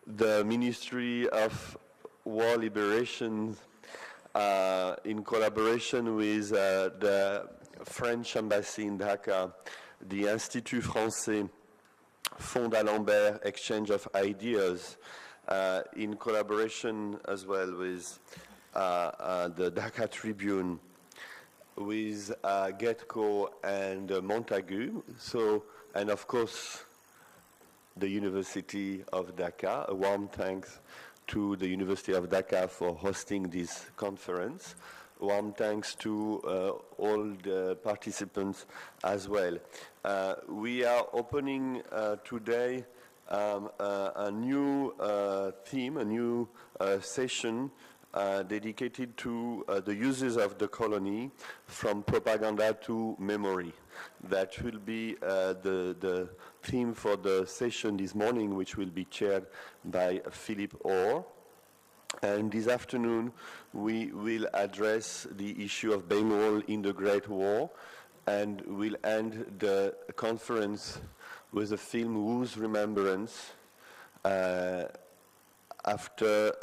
the Ministry of War Liberation, in collaboration with the French Embassy in Dhaka, the Institut Française, Fonds d'Alembert Exchange of Ideas, in collaboration as well with the Dhaka Tribune, with Getco and Montagu, and of course the University of Dhaka. A warm thanks to the University of Dhaka for hosting this conference. Warm thanks to all the participants as well. We are opening today a new theme, a new session dedicated to the uses of the colony from propaganda to memory. That will be the theme for the session this morning, which will be chaired by Philip Orr. And this afternoon, we will address the issue of Bengal in the Great War, and we'll end the conference with a film whose remembrance after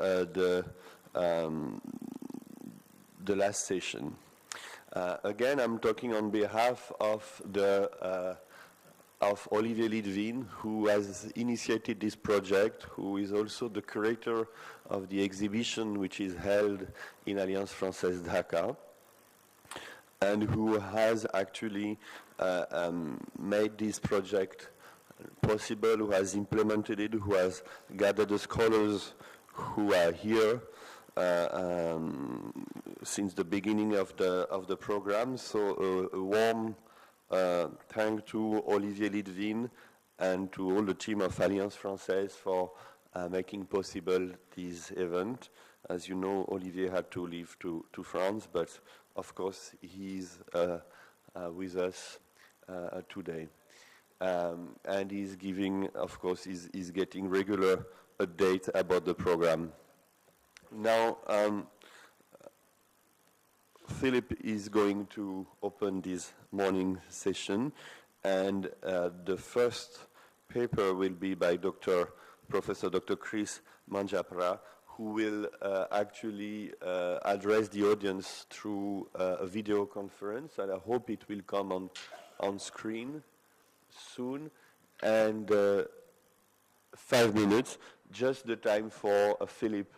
the last session. Again, I'm talking on behalf of Olivier Lidvin, who has initiated this project, who is also the curator of the exhibition which is held in Alliance Française Dhaka, and who has actually made this project possible, who has implemented it, who has gathered the scholars who are here since the beginning of the program. So a warm thank to Olivier Lidvin and to all the team of Alliance Française for making possible this event. As you know, Olivier had to leave to France, but of course he's with us today. And he's giving, of course, he's getting regular updates about the program. Now, Philip is going to open this morning session, and the first paper will be by Professor Dr. Chris Manjapra, who will actually address the audience through a video conference, and I hope it will come on screen soon. And 5 minutes, just the time for Philip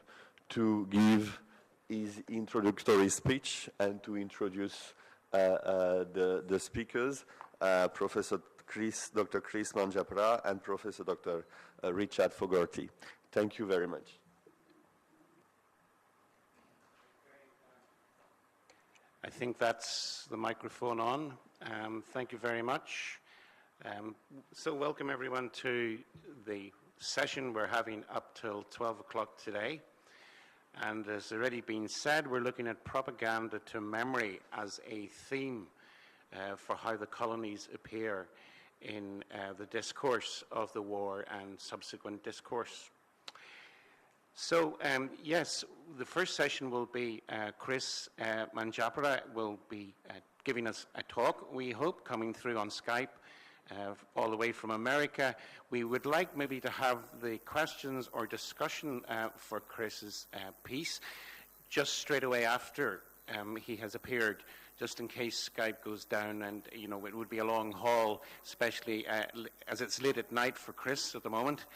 to give his introductory speech and to introduce the speakers, Dr. Chris Manjapra and Professor Dr. Richard Fogarty. Thank you very much. I think that's the microphone on. Thank you very much. So welcome everyone to the session we're having up till 12 o'clock today. And as already been said, we're looking at propaganda to memory as a theme for how the colonies appear in the discourse of the war and subsequent discourse. So, yes, the first session will be Chris Manjapra will be giving us a talk, we hope, coming through on Skype all the way from America. We would like maybe to have the questions or discussion for Chris's piece just straight away after he has appeared, just in case Skype goes down, and you know it would be a long haul, especially as it's late at night for Chris at the moment.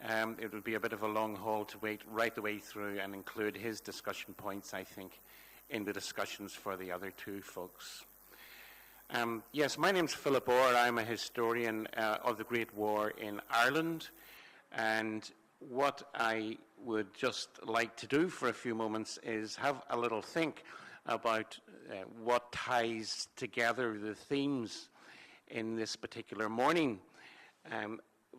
It would be a bit of a long haul to wait right the way through and include his discussion points, I think, in the discussions for the other two folks. Yes, my name's Philip Orr. I'm a historian of the Great War in Ireland, and what I would just like to do for a few moments is have a little think about what ties together the themes in this particular morning.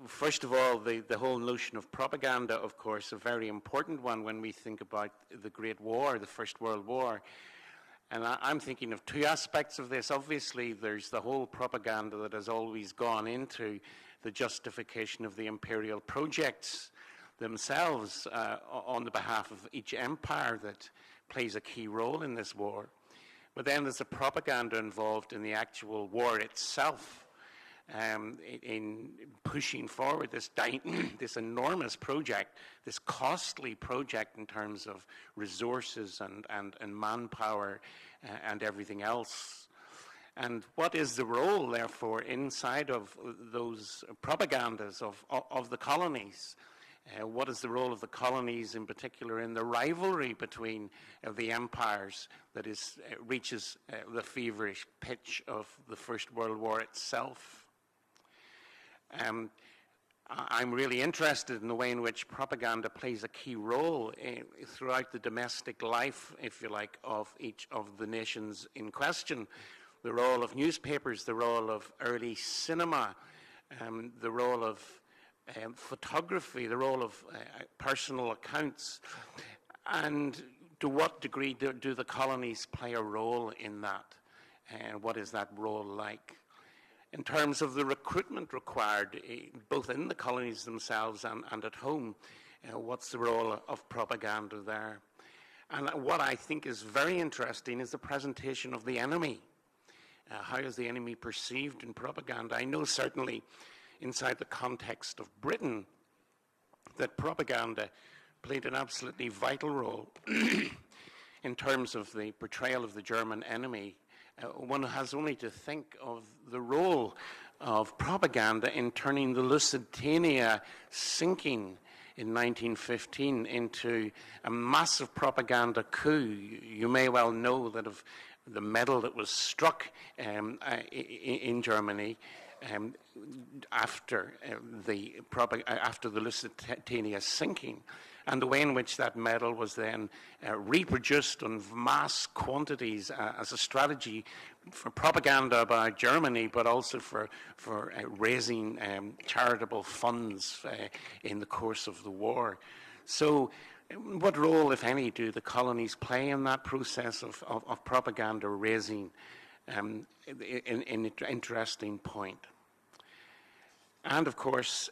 First of all, the whole notion of propaganda, of course, a very important one when we think about the Great War, the First World War. And I'm thinking of two aspects of this. Obviously, there's the whole propaganda that has always gone into the justification of the imperial projects themselves on the behalf of each empire that plays a key role in this war. But then there's the propaganda involved in the actual war itself. in pushing forward this this enormous project, this costly project in terms of resources and manpower and everything else. And what is the role, therefore, inside of those propagandas of the colonies? What is the role of the colonies in particular in the rivalry between the empires that reaches the feverish pitch of the First World War itself? I'm really interested in the way in which propaganda plays a key role throughout the domestic life, if you like, of each of the nations in question. The role of newspapers, the role of early cinema, the role of photography, the role of personal accounts, and to what degree do the colonies play a role in that, and what is that role like? In terms of the recruitment required, both in the colonies themselves and at home, what's the role of propaganda there? And what I think is very interesting is the presentation of the enemy. How is the enemy perceived in propaganda? I know certainly inside the context of Britain that propaganda played an absolutely vital role in terms of the portrayal of the German enemy. One has only to think of the role of propaganda in turning the Lusitania sinking in 1915 into a massive propaganda coup. You may well know that of the medal that was struck in Germany after the Lusitania sinking, and the way in which that medal was then reproduced in mass quantities as a strategy for propaganda about Germany, but also for raising charitable funds in the course of the war. So what role, if any, do the colonies play in that process of propaganda raising? An interesting point. And of course,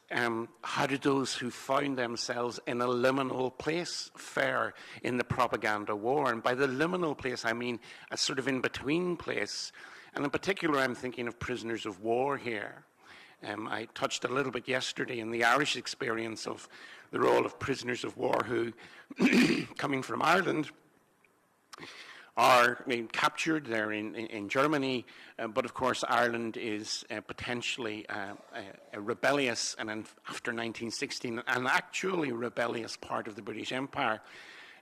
how do those who found themselves in a liminal place fare in the propaganda war? And by the liminal place, I mean a sort of in-between place. And in particular, I'm thinking of prisoners of war here. I touched a little bit yesterday in the Irish experience of the role of prisoners of war who, coming from Ireland, are captured. They're in Germany, but of course Ireland is potentially a rebellious, and after 1916, an actually rebellious part of the British Empire.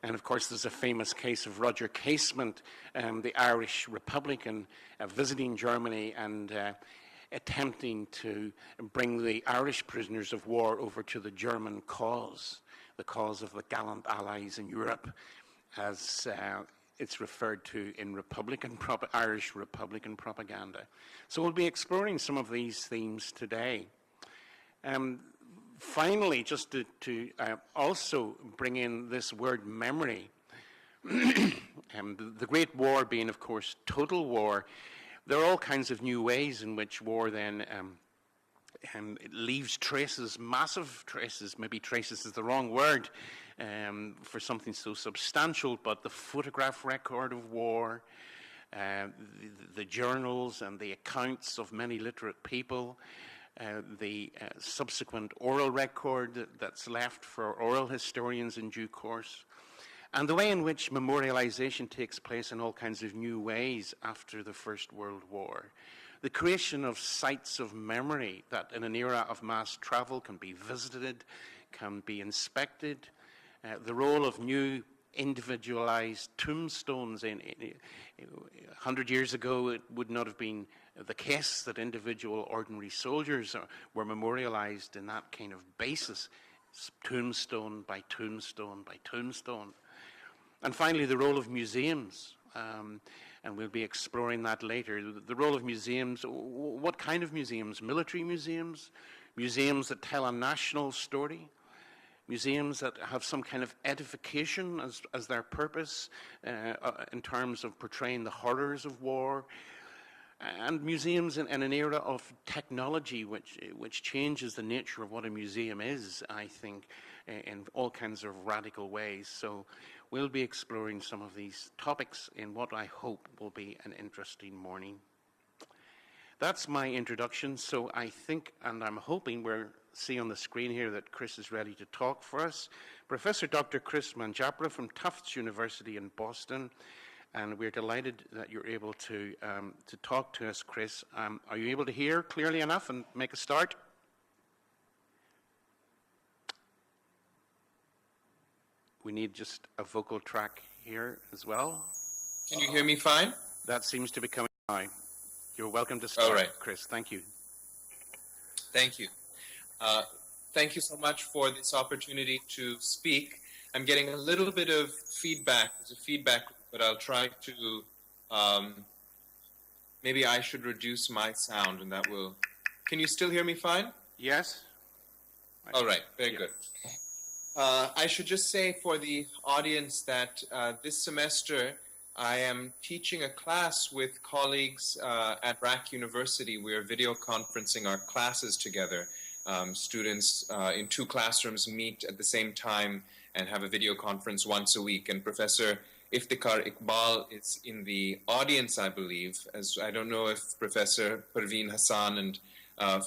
And of course there's a famous case of Roger Casement, the Irish Republican, visiting Germany and attempting to bring the Irish prisoners of war over to the German cause, the cause of the gallant allies in Europe, as it's referred to in Irish Republican propaganda. So we'll be exploring some of these themes today. Finally, just to also bring in this word memory, the Great War being, of course, total war, there are all kinds of new ways in which war then it leaves traces, massive traces. Maybe traces is the wrong word for something so substantial, but the photograph record of war, the journals and the accounts of many literate people, the subsequent oral record that's left for oral historians in due course, and the way in which memorialization takes place in all kinds of new ways after the First World War. The creation of sites of memory that in an era of mass travel can be visited, can be inspected, the role of new individualized tombstones. 100 years ago, it would not have been the case that individual ordinary soldiers were memorialized in that kind of basis, tombstone by tombstone by tombstone. And finally, the role of museums, and we'll be exploring that later. The role of museums, what kind of museums? Military museums, museums that tell a national story, museums that have some kind of edification as their purpose in terms of portraying the horrors of war, and museums in an era of technology which changes the nature of what a museum is, I think, in all kinds of radical ways. So we'll be exploring some of these topics in what I hope will be an interesting morning. That's my introduction. So I think, and I'm hoping we're see on the screen here that Chris is ready to talk for us. Professor Dr. Chris Manjapra from Tufts University in Boston. And we're delighted that you're able to talk to us, Chris. Are you able to hear clearly enough and make a start? We need just a vocal track here as well. Can you hear me fine? That seems to be coming now. You're welcome to start, All right. Chris. Thank you. Thank you. Thank you so much for this opportunity to speak. I'm getting a little bit of feedback. There's a feedback, but I'll try to, maybe I should reduce my sound and that will, can you still hear me fine? Yes. All right, very good. I should just say for the audience that this semester I am teaching a class with colleagues at RAC University. We're video conferencing our classes together. Students in 2 classrooms meet at the same time and have a video conference once a week. And Professor Iftikhar Iqbal is in the audience, I believe, as I don't know if Professor Parveen Hassan and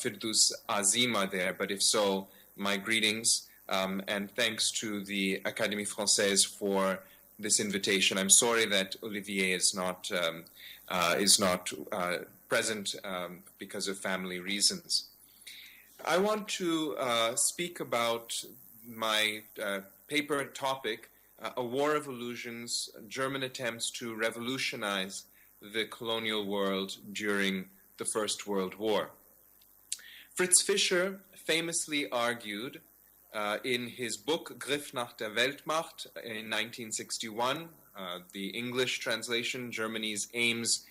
Firdous Azim are there, but if so, my greetings. And thanks to the Académie Française for this invitation. I'm sorry that Olivier is not present because of family reasons. I want to speak about my paper topic, A War of Illusions, German attempts to revolutionize the colonial world during the First World War. Fritz Fischer famously argued in his book Griff nach der Weltmacht in 1961, the English translation, Germany's Aims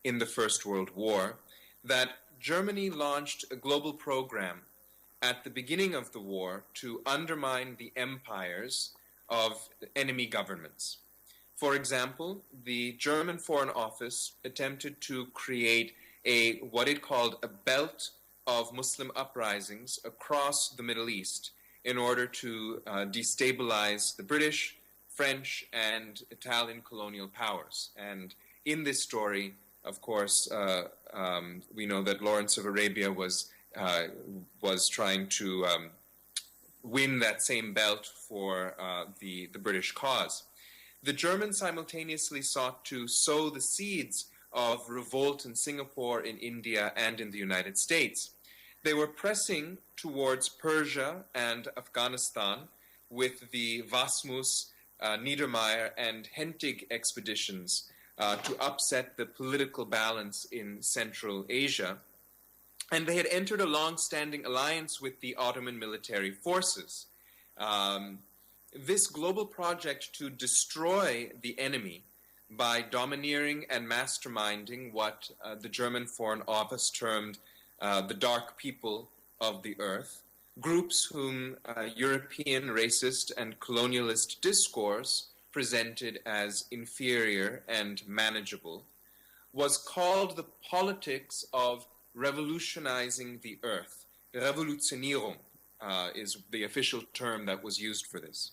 in the First World War, that Germany launched a global program at the beginning of the war to undermine the empires of enemy governments. For example, the German Foreign Office attempted to create what it called a belt of Muslim uprisings across the Middle East in order to destabilize the British, French, and Italian colonial powers. And in this story, of course, we know that Lawrence of Arabia was trying to win that same belt for the British cause. The Germans simultaneously sought to sow the seeds of revolt in Singapore, in India, and in the United States. They were pressing towards Persia and Afghanistan with the Vasmus, Niedermayer, and Hentig expeditions to upset the political balance in Central Asia. And they had entered a long-standing alliance with the Ottoman military forces. This global project to destroy the enemy by domineering and masterminding what the German Foreign Office termed the dark people of the earth, groups whom European racist and colonialist discourse presented as inferior and manageable, was called the politics of revolutionizing the earth. Revolutionierung is the official term that was used for this.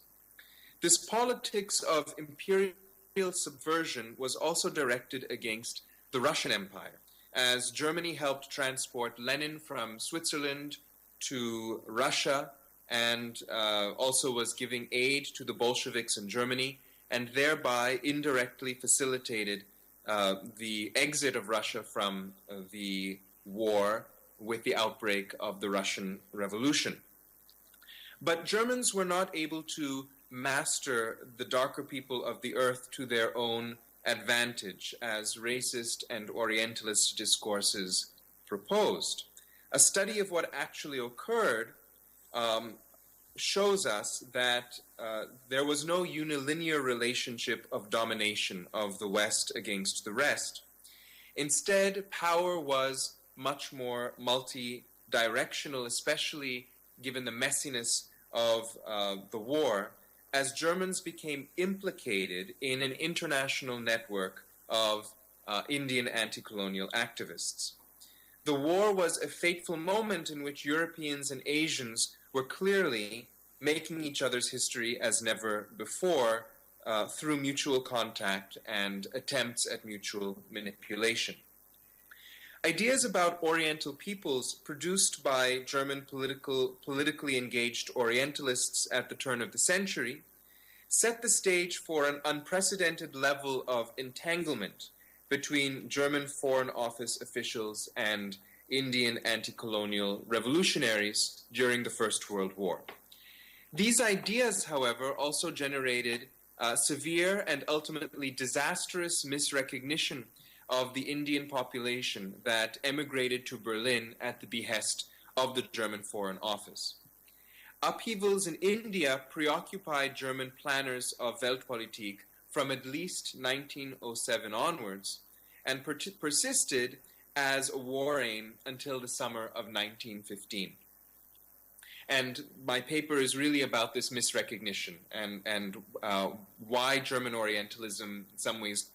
This politics of imperial subversion was also directed against the Russian Empire, as Germany helped transport Lenin from Switzerland to Russia and also was giving aid to the Bolsheviks in Germany and thereby indirectly facilitated the exit of Russia from the war with the outbreak of the Russian Revolution. But Germans were not able to master the darker people of the earth to their own advantage, as racist and Orientalist discourses proposed. A study of what actually occurred shows us that there was no unilinear relationship of domination of the West against the rest. Instead, power was much more multi-directional, especially given the messiness of the war, as Germans became implicated in an international network of Indian anti-colonial activists. The war was a fateful moment in which Europeans and Asians were clearly making each other's history as never before through mutual contact and attempts at mutual manipulation. Ideas about Oriental peoples produced by German politically engaged Orientalists at the turn of the century set the stage for an unprecedented level of entanglement between German Foreign Office officials and Indian anti-colonial revolutionaries during the First World War. These ideas, however, also generated severe and ultimately disastrous misrecognition of the Indian population that emigrated to Berlin at the behest of the German Foreign Office. Upheavals in India preoccupied German planners of Weltpolitik from at least 1907 onwards and persisted as a war aim until the summer of 1915. And my paper is really about this misrecognition and why German Orientalism in some ways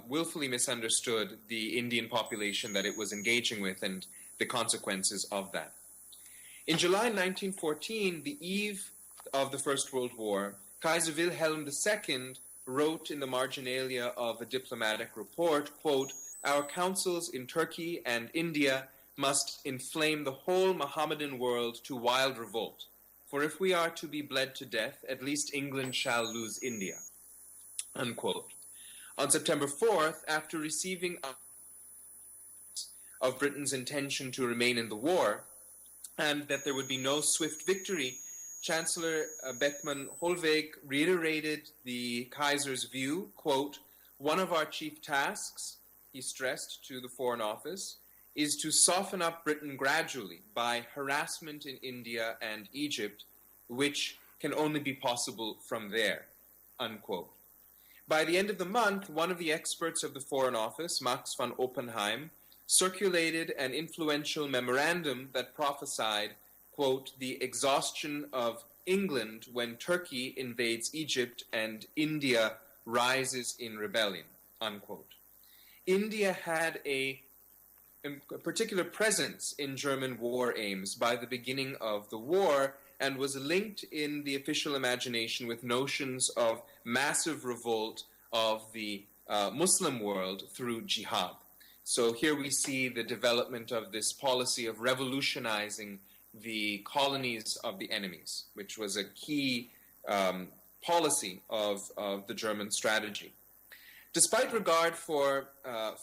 willfully misunderstood the Indian population that it was engaging with and the consequences of that. In July 1914, the eve of the First World War, Kaiser Wilhelm II wrote in the marginalia of a diplomatic report, quote, "Our councils in Turkey and India must inflame the whole Mohammedan world to wild revolt. For if we are to be bled to death, at least England shall lose India." Unquote. On September 4th, after receiving of Britain's intention to remain in the war, and that there would be no swift victory, Chancellor Beckmann Hollweg reiterated the Kaiser's view, quote, "One of our chief tasks," he stressed to the Foreign Office, "is to soften up Britain gradually by harassment in India and Egypt, which can only be possible from there," unquote. By the end of the month, one of the experts of the Foreign Office, Max von Oppenheim, circulated an influential memorandum that prophesied, quote, "the exhaustion of England when Turkey invades Egypt and India rises in rebellion," unquote. India had a particular presence in German war aims by the beginning of the war and was linked in the official imagination with notions of massive revolt of the Muslim world through jihad. So here we see the development of this policy of revolutionizing the colonies of the enemies, which was a key policy of the German strategy. Despite regard for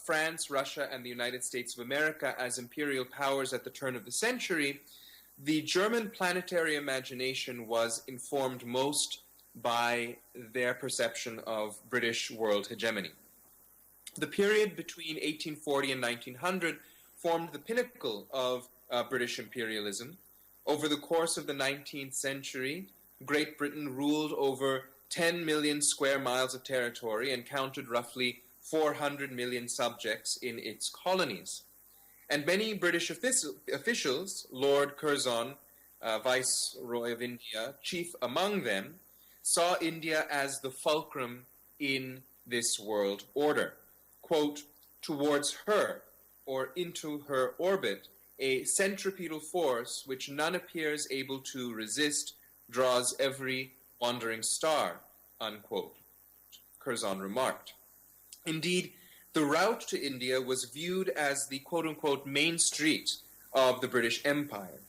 France, Russia, and the United States of America as imperial powers at the turn of the century, the German planetary imagination was informed most by their perception of British world hegemony. The period between 1840 and 1900 formed the pinnacle of British imperialism. Over the course of the 19th century, Great Britain ruled over 10 million square miles of territory and counted roughly 400 million subjects in its colonies. And many British officials, Lord Curzon, Viceroy of India, chief among them, saw India as the fulcrum in this world order. Quote, "Towards her, or into her orbit, a centripetal force which none appears able to resist draws every wandering star," unquote, Curzon remarked. Indeed, the route to India was viewed as the quote-unquote main street of the British Empire.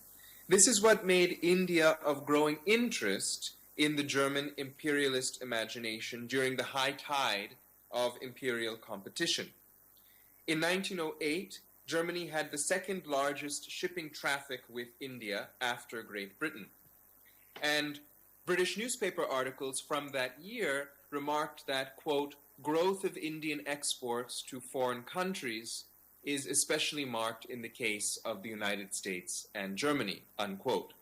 This is what made India of growing interest in the German imperialist imagination during the high tide of imperial competition. In 1908, Germany had the second largest shipping traffic with India after Great Britain. And British newspaper articles from that year remarked that, quote, "growth of Indian exports to foreign countries is especially marked in the case of the United States and Germany," unquote.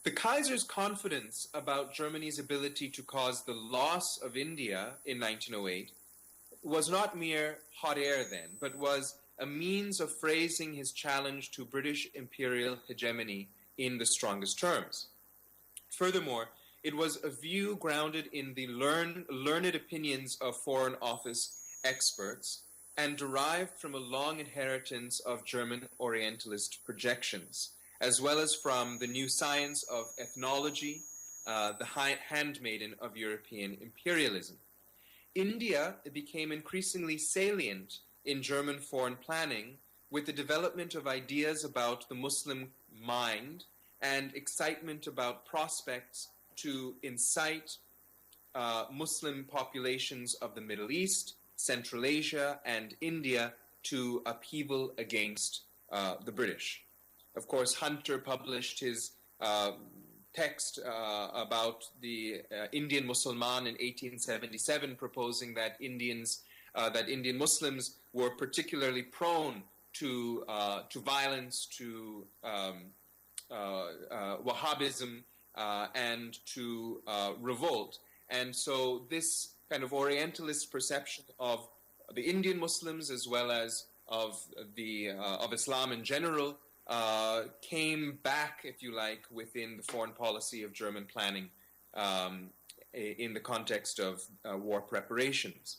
The Kaiser's confidence about Germany's ability to cause the loss of India in 1908 was not mere hot air then, but was a means of phrasing his challenge to British imperial hegemony in the strongest terms. Furthermore, it was a view grounded in the learned opinions of Foreign Office experts and derived from a long inheritance of German Orientalist projections, as well as from the new science of ethnology, the handmaiden of European imperialism. India became increasingly salient in German foreign planning with the development of ideas about the Muslim mind and excitement about prospects to incite Muslim populations of the Middle East, Central Asia, and India to upheaval against the British. Of course, Hunter published his text about the Indian Musulman in 1877, proposing that Indian Muslims were particularly prone to violence, to Wahhabism, and to revolt. And so this kind of Orientalist perception of the Indian Muslims, as well as of Islam in general, came back, if you like, within the foreign policy of German planning in the context of war preparations.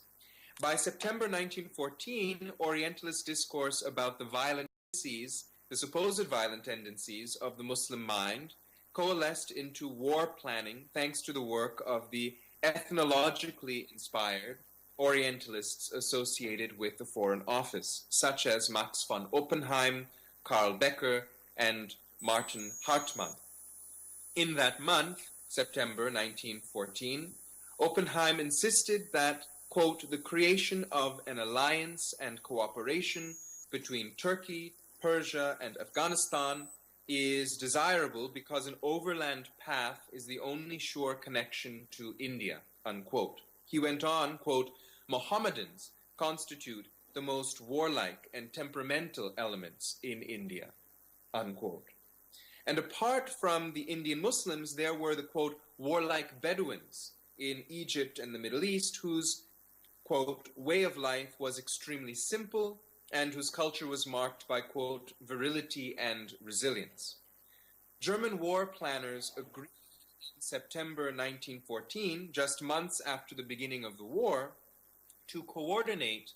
By September 1914, Orientalist discourse about the violent tendencies, the supposed violent tendencies of the Muslim mind, coalesced into war planning thanks to the work of the ethnologically inspired Orientalists associated with the Foreign Office, such as Max von Oppenheim, Karl Becker, and Martin Hartmann. In that month, September 1914, Oppenheim insisted that, quote, the creation of an alliance and cooperation between Turkey, Persia, and Afghanistan is desirable because an overland path is the only sure connection to India, unquote. He went on, quote, Mohammedans constitute the most warlike and temperamental elements in India, unquote. And apart from the Indian Muslims, there were the, quote, warlike Bedouins in Egypt and the Middle East, whose, quote, way of life was extremely simple and whose culture was marked by, quote, virility and resilience. German war planners agreed in September 1914, just months after the beginning of the war, to coordinate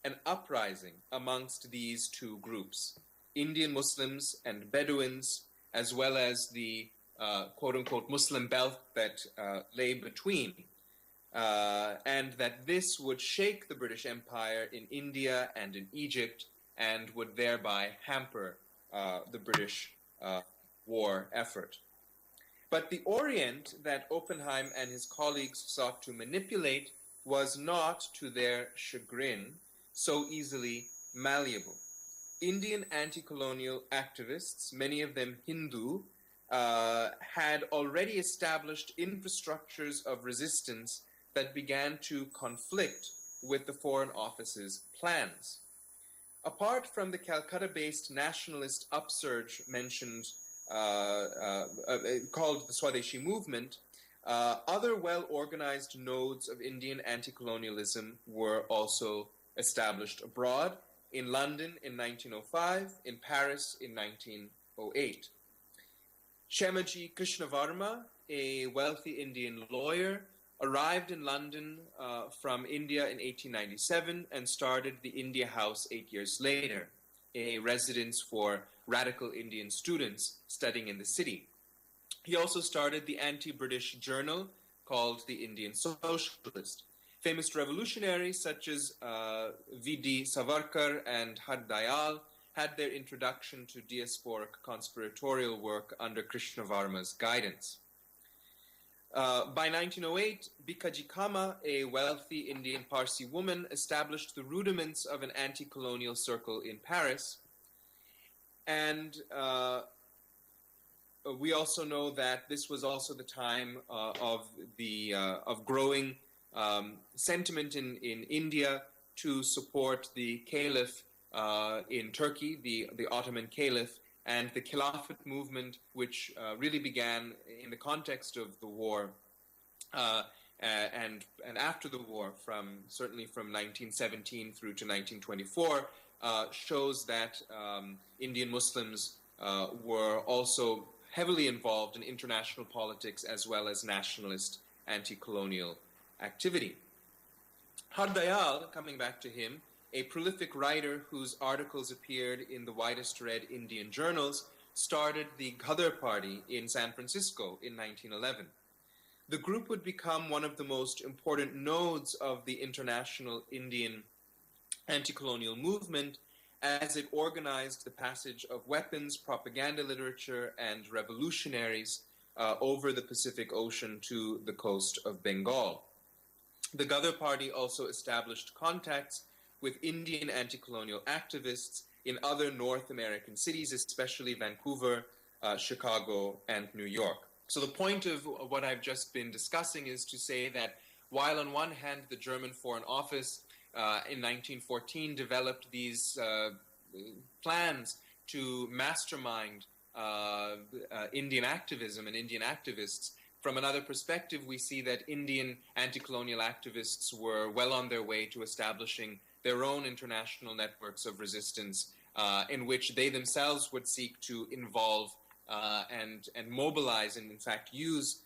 an uprising amongst these two groups, Indian Muslims and Bedouins, as well as the quote-unquote Muslim belt that lay between, and that this would shake the British Empire in India and in Egypt and would thereby hamper the British war effort. But the Orient that Oppenheim and his colleagues sought to manipulate was not, to their chagrin, so easily malleable. Indian anti-colonial activists, many of them Hindu, had already established infrastructures of resistance that began to conflict with the Foreign Office's plans. Apart from the Calcutta-based nationalist upsurge mentioned, called the Swadeshi movement, other well-organized nodes of Indian anti-colonialism were also established abroad, in London in 1905, in Paris in 1908. Shemaji Krishnavarma, a wealthy Indian lawyer, arrived in London from India in 1897 and started the India House 8 years later, a residence for radical Indian students studying in the city. He also started the anti-British journal called the Indian Socialist. Famous revolutionaries such as V.D. Savarkar and Har Dayal had their introduction to diasporic conspiratorial work under Krishnavarma's guidance. By 1908, Bikaji Kama, a wealthy Indian Parsi woman, established the rudiments of an anti-colonial circle in Paris. And we also know that this was also the time of growing sentiment in India to support the Caliph in Turkey, the Ottoman Caliph, and the Khilafat movement, which really began in the context of the war and after the war, certainly from 1917 through to 1924, shows that Indian Muslims were also heavily involved in international politics as well as nationalist anti-colonial activity. Har Dayal, coming back to him, a prolific writer whose articles appeared in the widest read Indian journals, started the Ghadar Party in San Francisco in 1911. The group would become one of the most important nodes of the international Indian anti-colonial movement as it organized the passage of weapons, propaganda literature, and revolutionaries over the Pacific Ocean to the coast of Bengal. The Ghadar Party also established contacts with Indian anti-colonial activists in other North American cities, especially Vancouver, Chicago, and New York. So the point of what I've just been discussing is to say that while on one hand the German Foreign Office in 1914 developed these plans to mastermind Indian activism and Indian activists, from another perspective we see that Indian anti-colonial activists were well on their way to establishing their own international networks of resistance in which they themselves would seek to involve and mobilize and in fact use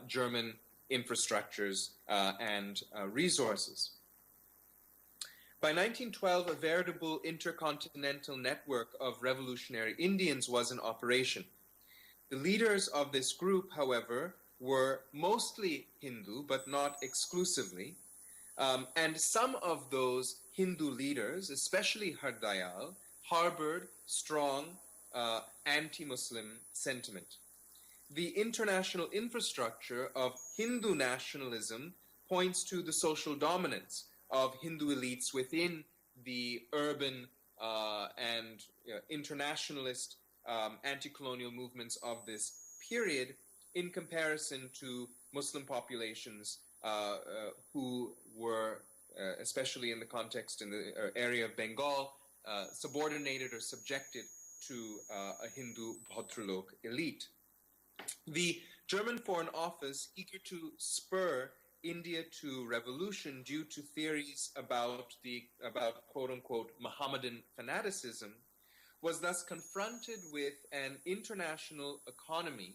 German infrastructures and resources. By 1912, a veritable intercontinental network of revolutionary Indians was in operation. The leaders of this group, however, were mostly Hindu, but not exclusively. And some of those Hindu leaders, especially Hardayal, harbored strong anti-Muslim sentiment. The international infrastructure of Hindu nationalism points to the social dominance of Hindu elites within the urban and internationalist anti-colonial movements of this period in comparison to Muslim populations who were, especially in the context in the area of Bengal, subordinated or subjected to a Hindu Bhadralok elite. The German Foreign Office, eager to spur India to revolution due to theories about quote-unquote Mohammedan fanaticism, was thus confronted with an international economy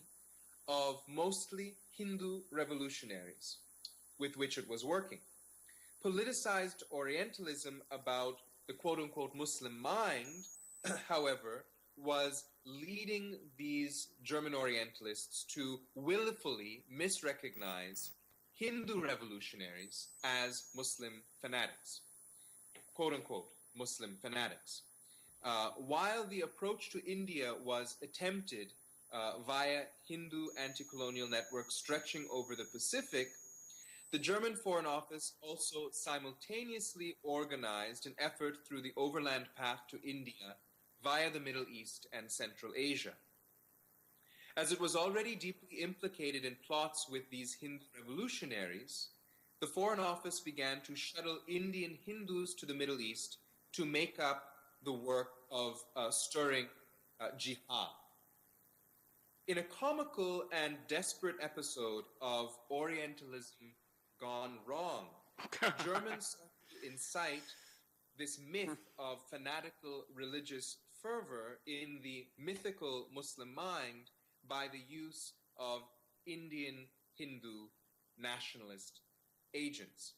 of mostly Hindu revolutionaries with which it was working. Politicized Orientalism about the quote-unquote Muslim mind, however, was leading these German Orientalists to willfully misrecognize Hindu revolutionaries as Muslim fanatics, quote-unquote Muslim fanatics. While the approach to India was attempted via Hindu anti-colonial networks stretching over the Pacific, the German Foreign Office also simultaneously organized an effort through the overland path to India via the Middle East and Central Asia. As it was already deeply implicated in plots with these Hindu revolutionaries, the Foreign Office began to shuttle Indian Hindus to the Middle East to make up the work of stirring jihad. In a comical and desperate episode of Orientalism gone wrong, Germans sought to incite this myth of fanatical religious fervor in the mythical Muslim mind by the use of Indian Hindu nationalist agents.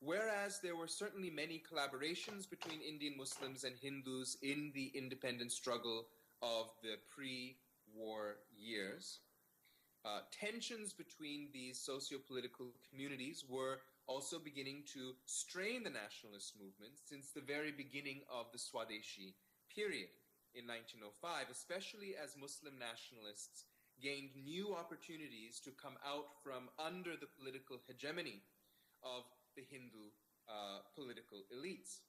Whereas there were certainly many collaborations between Indian Muslims and Hindus in the independence struggle of the pre-war years, tensions between these socio-political communities were also beginning to strain the nationalist movement since the very beginning of the Swadeshi period in 1905, especially as Muslim nationalists gained new opportunities to come out from under the political hegemony of the Hindu political elites.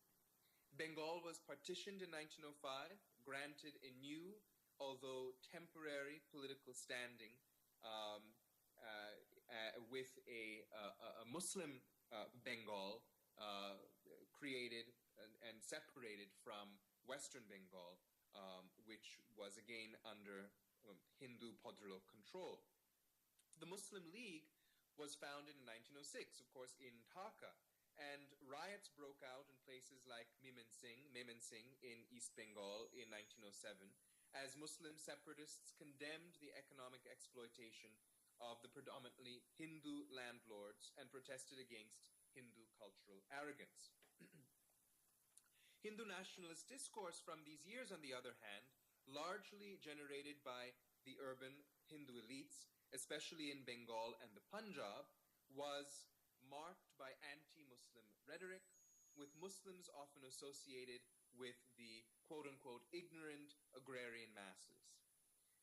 Bengal was partitioned in 1905, granted a new, although temporary, political standing with a Muslim Bengal created and separated from Western Bengal, which was again under Hindu Bhadralok control. The Muslim League was founded in 1906, of course, in Dhaka, and riots broke out in places like Mymensingh in East Bengal in 1907, as Muslim separatists condemned the economic exploitation of the predominantly Hindu landlords and protested against Hindu cultural arrogance. Hindu nationalist discourse from these years, on the other hand, largely generated by the urban Hindu elites, especially in Bengal and the Punjab, was marked by anti-Muslim rhetoric, with Muslims often associated with the quote-unquote ignorant agrarian masses.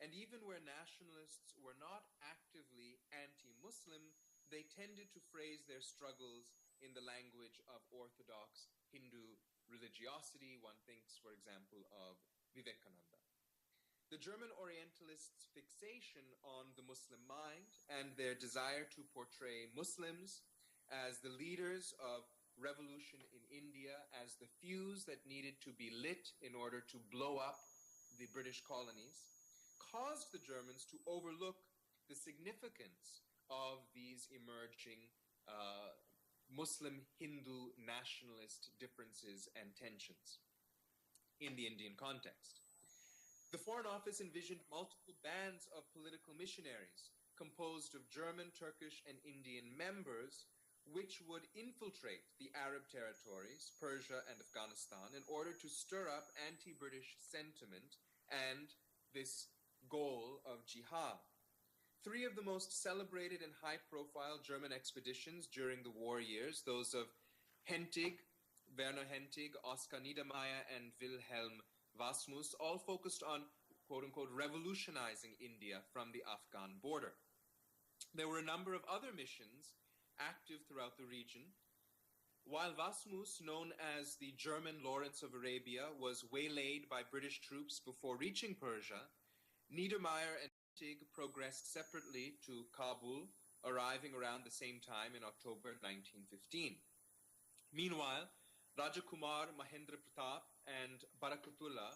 And even where nationalists were not actively anti-Muslim, they tended to phrase their struggles in the language of orthodox Hindu religiosity. One thinks, for example, of Vivekananda. The German Orientalists' fixation on the Muslim mind and their desire to portray Muslims as the leaders of revolution in India, as the fuse that needed to be lit in order to blow up the British colonies, caused the Germans to overlook the significance of these emerging Muslim-Hindu nationalist differences and tensions in the Indian context. The Foreign Office envisioned multiple bands of political missionaries composed of German, Turkish, and Indian members, which would infiltrate the Arab territories, Persia and Afghanistan, in order to stir up anti-British sentiment and this goal of jihad. Three of the most celebrated and high-profile German expeditions during the war years, those of Hentig, Werner Hentig, Oskar Niedermayer, and Wilhelm Wasmus, all focused on, quote-unquote, revolutionizing India from the Afghan border. There were a number of other missions active throughout the region. While Wasmus, known as the German Lawrence of Arabia, was waylaid by British troops before reaching Persia, Niedermayer and Hentig progressed separately to Kabul, arriving around the same time in October 1915. Meanwhile, Rajakumar, Mahendra Pratap, and Barakatullah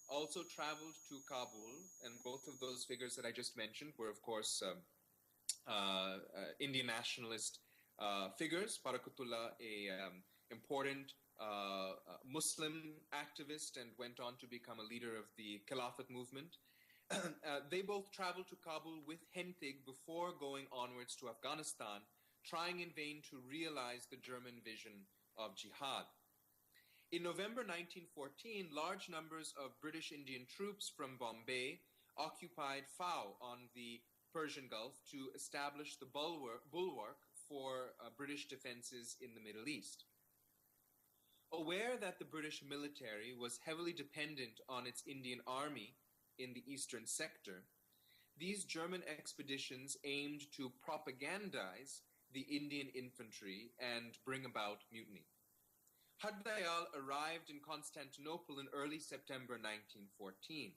also traveled to Kabul, and both of those figures that I just mentioned were, of course, Indian nationalist figures. Barakatullah, an important Muslim activist, and went on to become a leader of the Khilafat movement. They both traveled to Kabul with Hentig before going onwards to Afghanistan, trying in vain to realize the German vision of jihad. In November 1914, large numbers of British Indian troops from Bombay occupied Pau on the Persian Gulf to establish the bulwark for British defenses in the Middle East. Aware that the British military was heavily dependent on its Indian army in the eastern sector, these German expeditions aimed to propagandize the Indian infantry and bring about mutiny. Har Dayal arrived in Constantinople in early September 1914.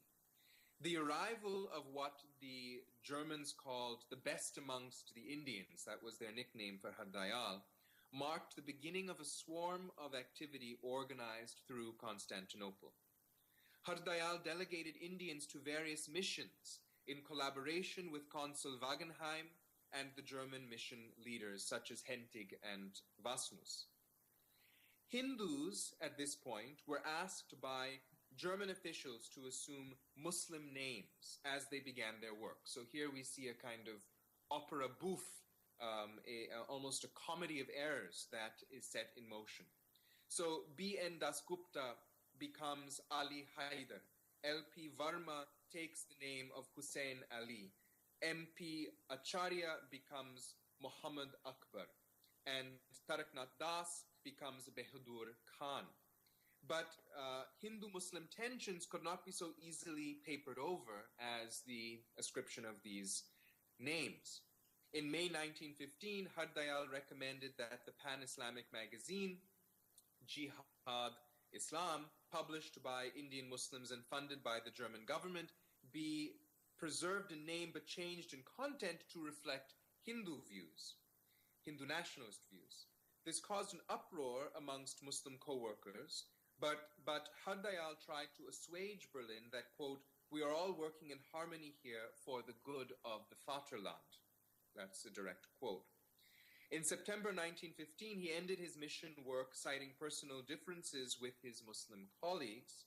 The arrival of what the Germans called the best amongst the Indians, that was their nickname for Har Dayal, marked the beginning of a swarm of activity organized through Constantinople. Har Dayal delegated Indians to various missions in collaboration with Consul Wagenheim and the German mission leaders such as Hentig and Wasmus. Hindus at this point were asked by German officials to assume Muslim names as they began their work. So here we see a kind of opera bouffe, almost a comedy of errors that is set in motion. So B.N. Dasgupta becomes Ali Haider. L.P. Varma takes the name of Hussein Ali. M.P. Acharya becomes Muhammad Akbar. And Taraknath Das becomes Bahadur Khan. But Hindu-Muslim tensions could not be so easily papered over as the ascription of these names. In May 1915, Har Dayal recommended that the pan-Islamic magazine, Jihad Islam, published by Indian Muslims and funded by the German government, be preserved in name but changed in content to reflect Hindu views, Hindu nationalist views. This caused an uproar amongst Muslim co-workers, but Har Dayal tried to assuage Berlin that, quote, "We are all working in harmony here for the good of the Vaterland." That's a direct quote. In September 1915, he ended his mission work citing personal differences with his Muslim colleagues.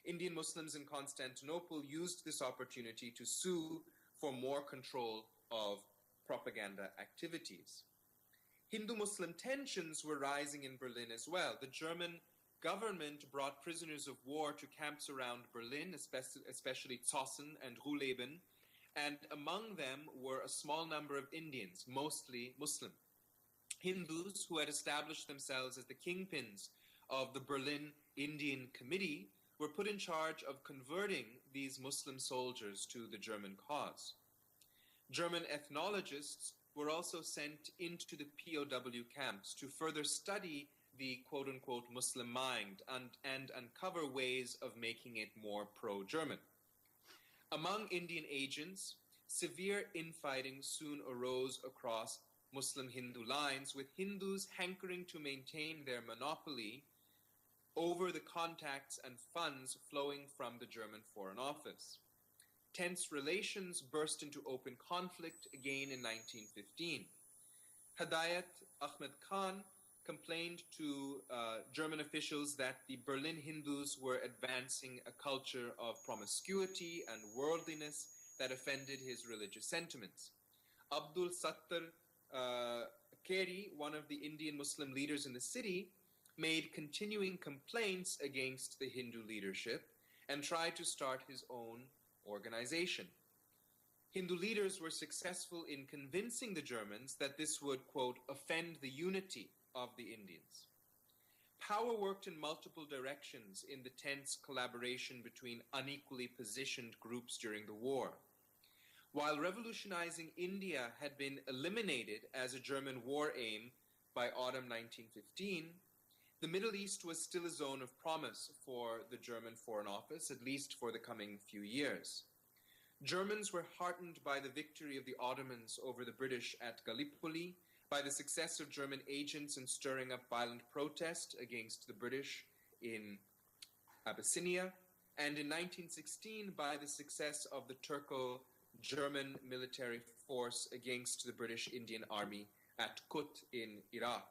Indian Muslims in Constantinople used this opportunity to sue for more control of propaganda activities. Hindu-Muslim tensions were rising in Berlin as well. The German government brought prisoners of war to camps around Berlin, especially Zossen and Ruhleben, and among them were a small number of Indians, mostly Muslim. Hindus who had established themselves as the kingpins of the Berlin Indian Committee were put in charge of converting these Muslim soldiers to the German cause. German ethnologists were also sent into the POW camps to further study the quote-unquote Muslim mind and uncover ways of making it more pro-German. Among Indian agents, severe infighting soon arose across Muslim-Hindu lines, with Hindus hankering to maintain their monopoly over the contacts and funds flowing from the German Foreign Office. Tense relations burst into open conflict again in 1915. Hidayat Ahmed Khan complained to German officials that the Berlin Hindus were advancing a culture of promiscuity and worldliness that offended his religious sentiments. Abdul Sattar Keri, one of the Indian Muslim leaders in the city, made continuing complaints against the Hindu leadership and tried to start his own organization. Hindu leaders were successful in convincing the Germans that this would, quote, offend the unity of the Indians. Power worked in multiple directions in the tense collaboration between unequally positioned groups during the war. While revolutionizing India had been eliminated as a German war aim by autumn 1915, the Middle East was still a zone of promise for the German Foreign Office, at least for the coming few years. Germans were heartened by the victory of the Ottomans over the British at Gallipoli, by the success of German agents in stirring up violent protest against the British in Abyssinia, and in 1916 by the success of the Turco-German military force against the British Indian Army at Kut in Iraq.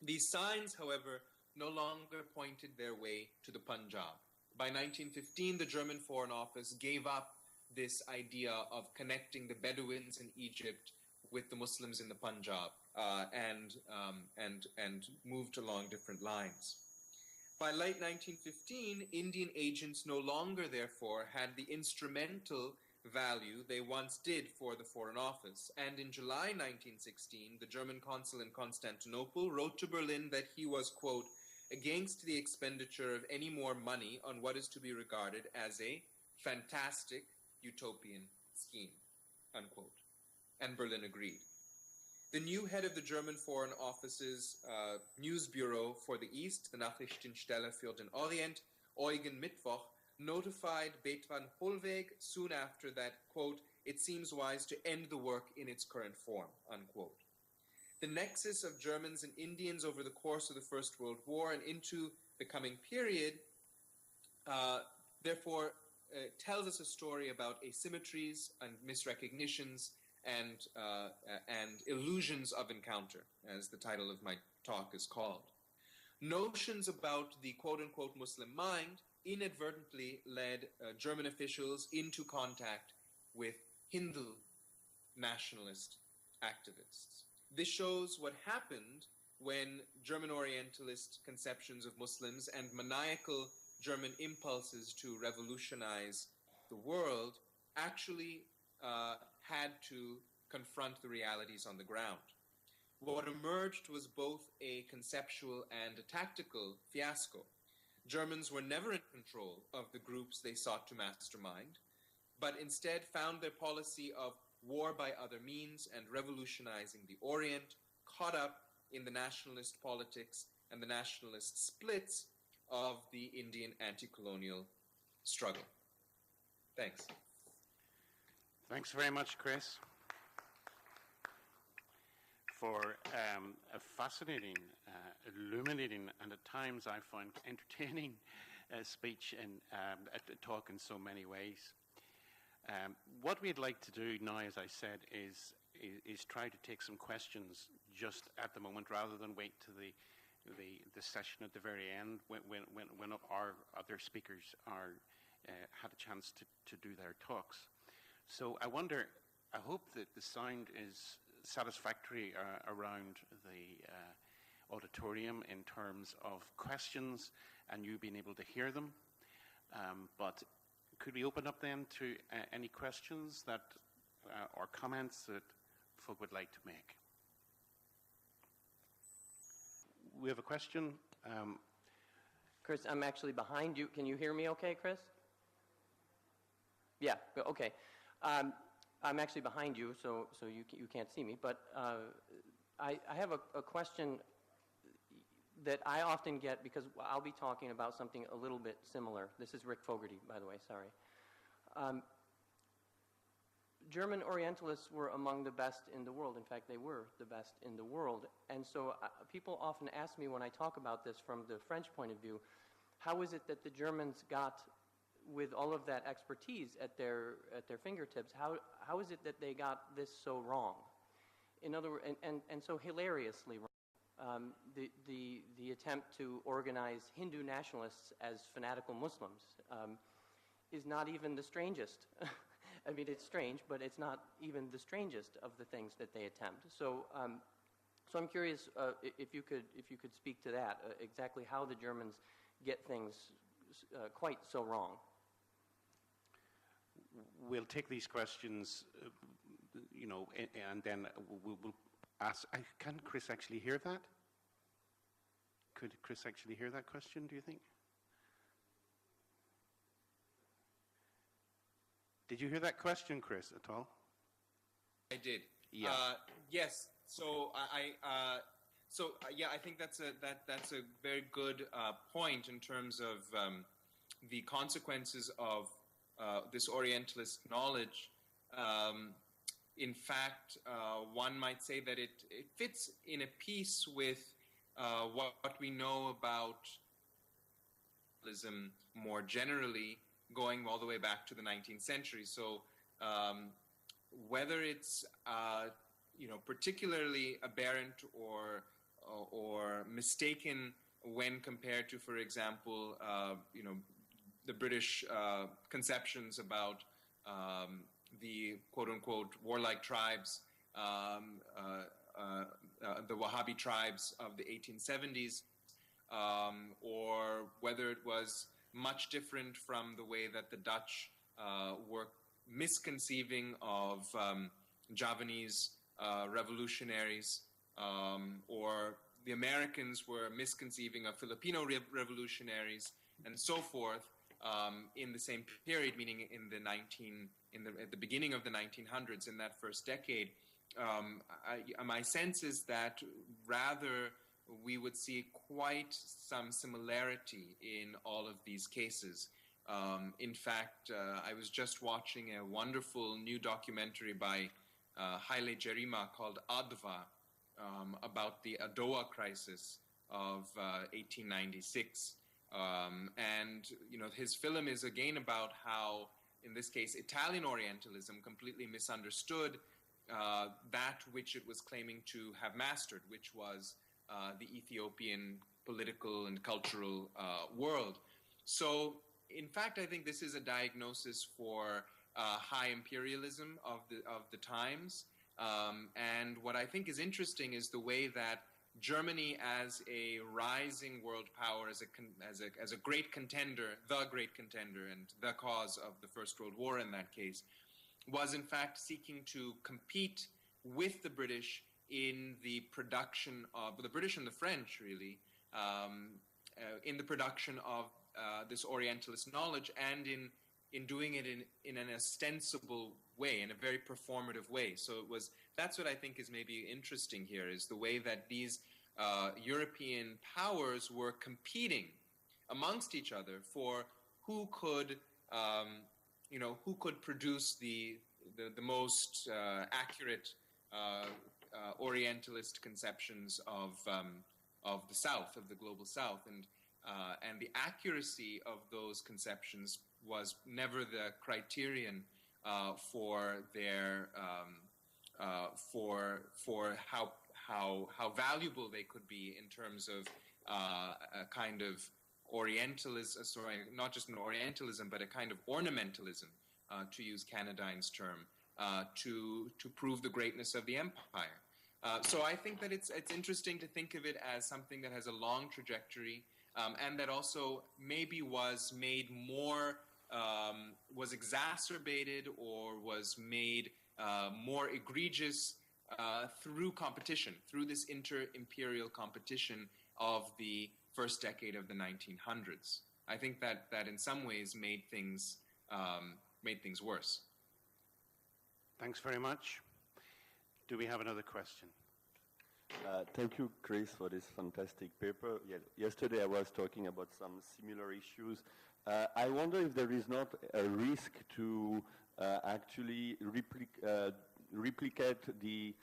These signs, however, no longer pointed their way to the Punjab. By 1915, the German Foreign Office gave up this idea of connecting the Bedouins in Egypt with the Muslims in the Punjab and moved along different lines. By late 1915, Indian agents no longer, therefore, had the instrumental value they once did for the Foreign Office. And in July 1916, the German consul in Constantinople wrote to Berlin that he was, quote, against the expenditure of any more money on what is to be regarded as a fantastic utopian scheme, unquote. And Berlin agreed. The new head of the German Foreign Office's news bureau for the East, the Nachrichtenstelle für den Orient, Eugen Mittwoch, notified Bethmann Hollweg soon after that, quote, it seems wise to end the work in its current form, unquote. The nexus of Germans and Indians over the course of the First World War and into the coming period, therefore, tells us a story about asymmetries and misrecognitions and illusions of encounter, as the title of my talk is called. Notions about the quote-unquote Muslim mind inadvertently led German officials into contact with Hindu nationalist activists. This shows what happened when German Orientalist conceptions of Muslims and maniacal German impulses to revolutionize the world actually had to confront the realities on the ground. What emerged was both a conceptual and a tactical fiasco. Germans were never in control of the groups they sought to mastermind, but instead found their policy of war by other means and revolutionizing the Orient caught up in the nationalist politics and the nationalist splits of the Indian anti-colonial struggle. Thanks. Thanks very much, Chris, for a fascinating, illuminating, and at times I find entertaining speech and a talk in so many ways. What we'd like to do now, as I said, is try to take some questions just at the moment, rather than wait to the session at the very end when our other speakers had a chance to do their talks. So I hope that the sound is satisfactory around the auditorium in terms of questions and you being able to hear them. But could we open up then to any questions that or comments that folk would like to make? We have a question. Chris, I'm actually behind you. Can you hear me okay, Chris? Yeah, okay. I'm actually behind you, so you can't see me. But I have a question that I often get, because I'll be talking about something a little bit similar. This is Rick Fogarty, by the way, sorry. German Orientalists were among the best in the world. In fact, they were the best in the world. And so people often ask me when I talk about this from the French point of view, how is it that the Germans got, with all of that expertise at their fingertips, how is it that they got this so wrong? In other words, and so hilariously wrong. The attempt to organize Hindu nationalists as fanatical Muslims is not even the strangest. I mean, it's strange, but it's not even the strangest of the things that they attempt. So, so I'm curious if you could speak to that, exactly how the Germans get things quite so wrong. We'll take these questions, and then we'll ask. Can Chris actually hear that? Could Chris actually hear that question, do you think? Did you hear that question, Chris, at all? I did. Yeah. Yes. So I think that's a very good point in terms of the consequences of this Orientalist knowledge. In fact, one might say that it fits in a piece with what we know about Nationalism more generally, going all the way back to the 19th century. So whether it's particularly aberrant or mistaken when compared to, for example, the British conceptions about the quote-unquote warlike tribes, the Wahhabi tribes of the 1870s, or whether it was much different from the way that the Dutch were misconceiving of Javanese revolutionaries, or the Americans were misconceiving of Filipino revolutionaries, and so forth, in the same period, meaning at the beginning of the 1900s, in that first decade. My sense is that rather we would see quite some similarity in all of these cases. In fact, I was just watching a wonderful new documentary by Haile Gerima called Adva, about the Adowa crisis of 1896. And his film is again about how, in this case, Italian Orientalism completely misunderstood that which it was claiming to have mastered, which was the Ethiopian political and cultural world. So, in fact, I think this is a diagnosis for high imperialism of the times. And what I think is interesting is the way that Germany, as a rising world power, as a great contender, the great contender, and the cause of the First World War in that case, was in fact seeking to compete with the British in the production of the British and the French, really, in the production of this Orientalist knowledge, and in doing it in an ostensible way, in a very performative way. So that's what I think is maybe interesting here, is the way that these European powers were competing amongst each other for who could produce the most accurate Orientalist conceptions of the South, of the global South, and the accuracy of those conceptions was never the criterion for their for how valuable they could be in terms of a kind of Orientalism, sorry, not just an Orientalism, but a kind of ornamentalism, to use Canadyne's term, to prove the greatness of the empire. So I think that it's interesting to think of it as something that has a long trajectory, and that also maybe was made more was exacerbated or was made more egregious through competition, through this inter-imperial competition of the first decade of the 1900s. I think that in some ways made things worse. Thanks very much. Do we have another question? Thank you, Chris, for this fantastic paper. Yesterday I was talking about some similar issues. I wonder if there is not a risk to actually replicate the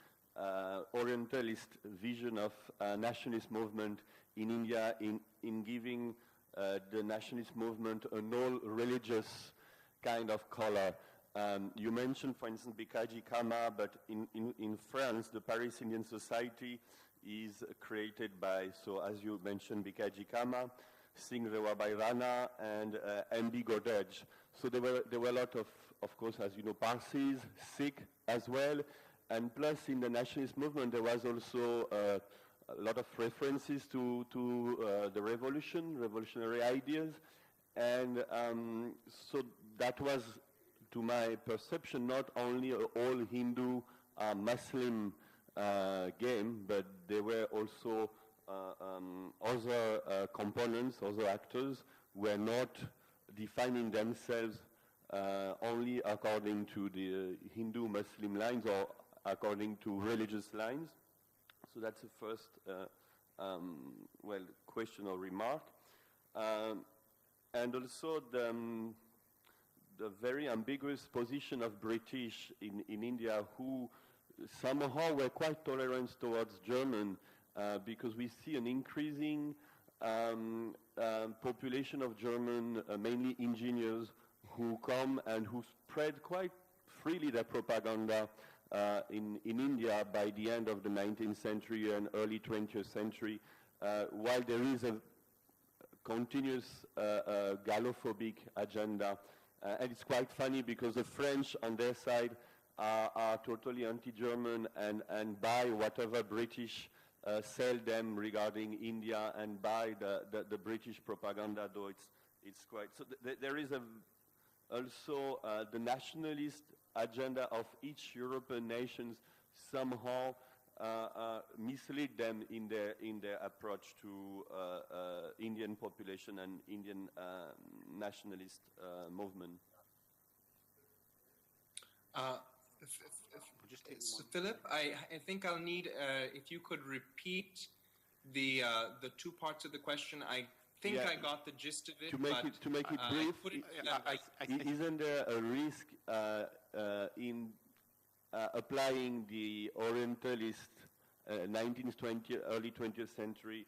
Orientalist vision of nationalist movement in India in giving the nationalist movement an all-religious kind of color. You mentioned, for instance, Bikaji Kama, but in France, the Paris Indian Society is created by, so as you mentioned, Bikaji Kama, Singh Rewa Rana, and M.B. Godrej. So there were a lot of course, as you know, Parsis, Sikh as well, and plus in the nationalist movement there was also a lot of references to the revolutionary ideas, and so that was, to my perception, not only an all Hindu Muslim game, but there were also other components, other actors who were not defining themselves only according to the Hindu-Muslim lines or according to religious lines. So that's the first question or remark. And also the very ambiguous position of British in India, who somehow were quite tolerant towards German, because we see an increasing population of German, mainly engineers, who come and who spread quite freely their propaganda in India by the end of the 19th century and early 20th century, while there is a continuous Gallophobic agenda. And it's quite funny because the French on their side are totally anti-German and buy whatever British sell them regarding India and buy the British propaganda, though it's quite... So there is also the nationalist agenda of each European nations somehow mislead them in their approach to Indian population and Indian nationalist movement. So Philip, I think I'll need if you could repeat the two parts of the question. I think I got the gist of it. To make it brief, isn't there a risk in applying the Orientalist 19th, 20th, early 20th century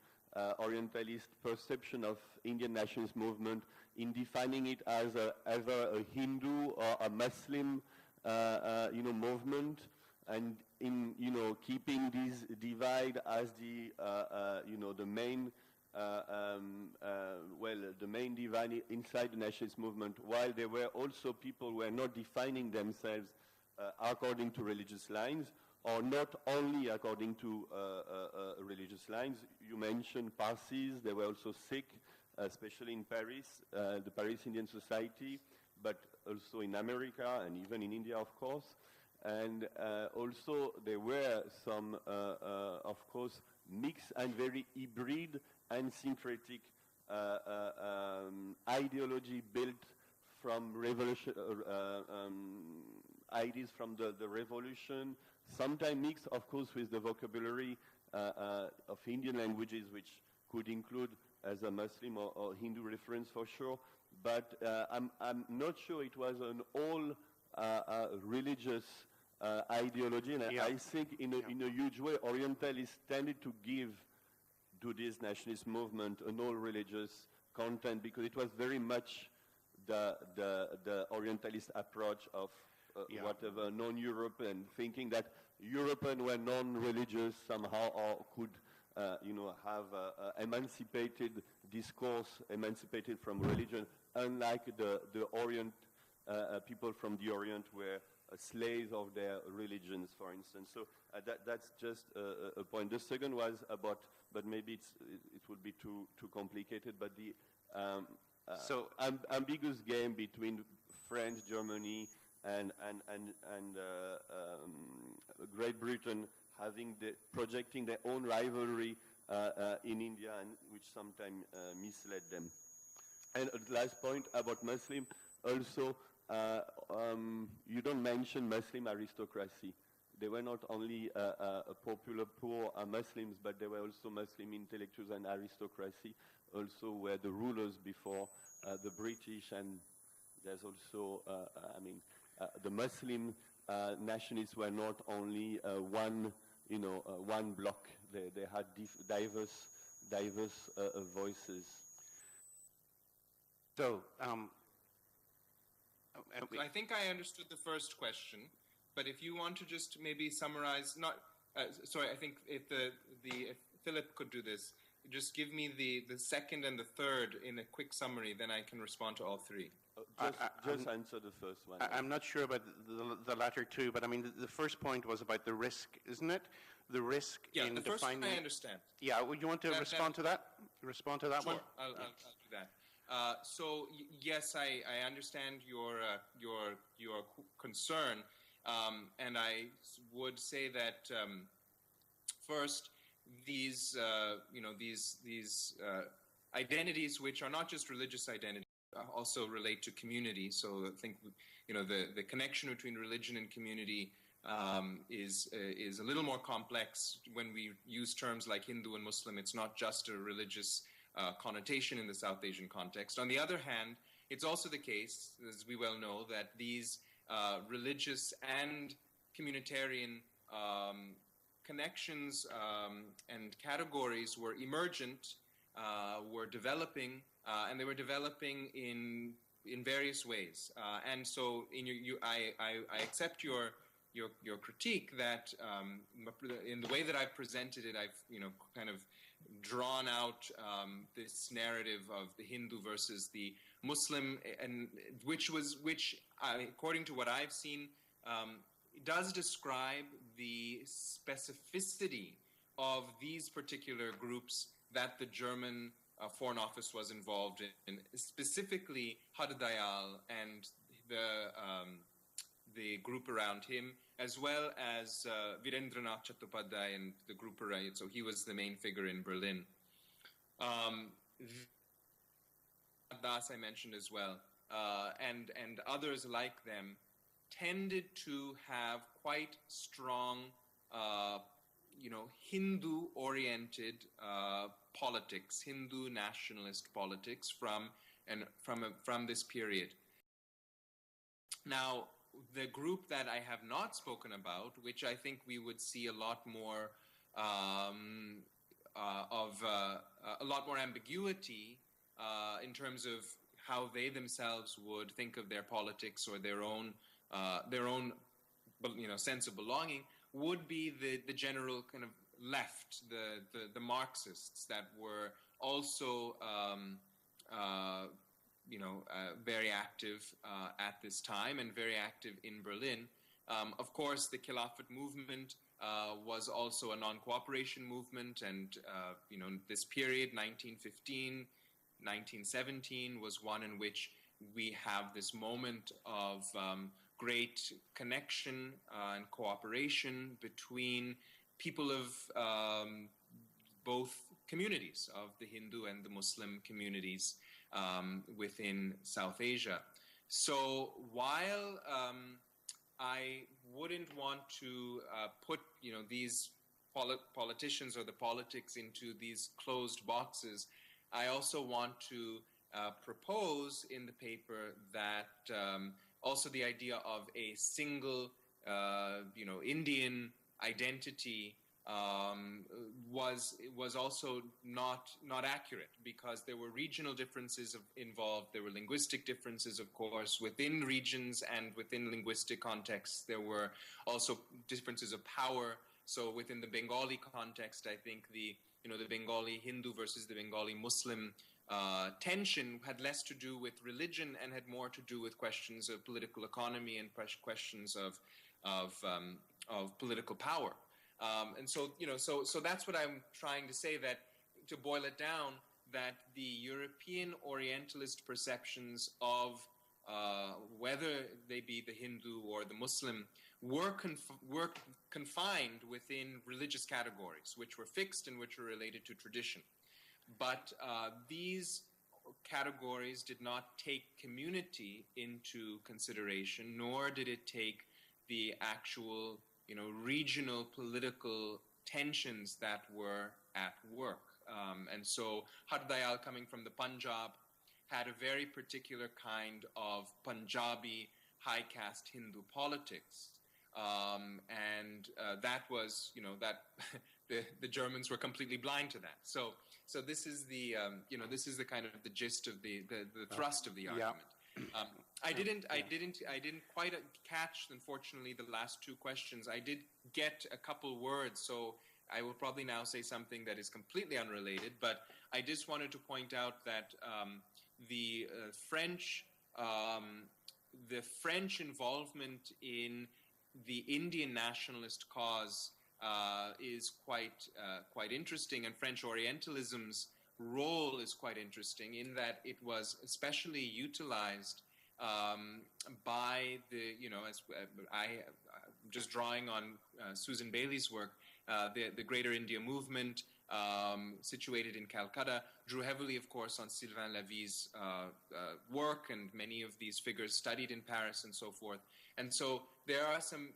Orientalist perception of Indian nationalist movement in defining it as either a Hindu or a Muslim movement, and in keeping this divide as the the main the main divide inside the nationalist movement, while there were also people who were not defining themselves according to religious lines, or not only according to religious lines. You mentioned Parsis, there were also Sikh, especially in Paris, the Paris Indian Society, but also in America and even in India, of course. And also there were some, of course, mixed and very hybrid and syncretic ideology built from revolution, ideas from the revolution, sometimes mixed, of course, with the vocabulary of Indian languages, which could include as a Muslim or Hindu reference for sure. But I'm not sure it was an all religious ideology, and I think in a huge way Orientalists tended to give to this nationalist movement an all religious content, because it was very much the Orientalist approach of whatever non-European, thinking that European were non-religious somehow, or could have emancipated discourse, emancipated from religion, unlike the Orient, people from the Orient were slaves of their religions, for instance. So that's just a point. The second was about, but maybe it would be too complicated, but the ambiguous game between France, Germany, and Great Britain projecting their own rivalry in India, and which sometimes misled them. And last point about Muslim, also, you don't mention Muslim aristocracy. They were not only popular poor Muslims, but they were also Muslim intellectuals and aristocracy, also were the rulers before the British, and there's also, the Muslim nationalists were not only one block. They had diverse voices. So I think I understood the first question, but if you want to just maybe summarize, I think if Philip could do this, just give me the second and the third in a quick summary, then I can respond to all three. Just answer the first one. I'm not sure about the latter two, but I mean, the first point was about the risk, isn't it? The risk in the first defining... one I understand. Yeah, would you want to respond to that? Respond to that sure, one? I'll do that. So yes, I understand your concern, and I would say that first, these identities, which are not just religious identities, also relate to community. So I think the connection between religion and community is a little more complex. When we use terms like Hindu and Muslim, it's not just a religious connotation in the South Asian context. On the other hand, it's also the case, as we well know, that these religious and communitarian connections and categories were emergent, were developing, and they were developing in various ways. And so, I accept your critique that in the way that I've presented it, I've kind of drawn out this narrative of the Hindu versus the Muslim, and which according to what I've seen, does describe the specificity of these particular groups that the German Foreign Office was involved in, specifically Hardayal and the group around him, as well as Virendranath Chattopadhyay and the group around. So he was the main figure in Berlin. Das I mentioned as well, and others like them tended to have quite strong, Hindu-oriented politics, Hindu nationalist politics from this period. Now, the group that I have not spoken about, which I think we would see a lot more a lot more ambiguity in terms of how they themselves would think of their politics or their own sense of belonging, would be the general kind of left, the Marxists that were also very active at this time and very active in Berlin. Of course, the Khilafat movement was also a non-cooperation movement, and this period, 1915, 1917, was one in which we have this moment of great connection and cooperation between people of both communities, of the Hindu and the Muslim communities within South Asia. So while I wouldn't want to put these politicians or the politics into these closed boxes, I also want to propose in the paper that also the idea of a single Indian identity was also not accurate, because there were regional differences involved. There were linguistic differences, of course, within regions and within linguistic contexts. There were also differences of power. So within the Bengali context, I think the Bengali Hindu versus the Bengali Muslim tension had less to do with religion and had more to do with questions of political economy and questions of political power. And so that's what I'm trying to say, that to boil it down, that the European Orientalist perceptions of whether they be the Hindu or the Muslim were confined within religious categories, which were fixed and which were related to tradition. But these categories did not take community into consideration, nor did it take the actual, regional political tensions that were at work. And so Har Dayal, coming from the Punjab, had a very particular kind of Punjabi high caste Hindu politics. And that was, that the Germans were completely blind to that. So this is the, this is the kind of the gist of the thrust of the argument. I didn't quite catch, unfortunately, the last two questions. I did get a couple words, so I will probably now say something that is completely unrelated. But I just wanted to point out that the French involvement in the Indian nationalist cause is quite interesting, and French Orientalism's role is quite interesting in that it was especially utilized by the, as I'm just drawing on Susan Bailey's work, the Greater India Movement, situated in Calcutta, drew heavily, of course, on Sylvain Lévy's work, and many of these figures studied in Paris and so forth. And so there are some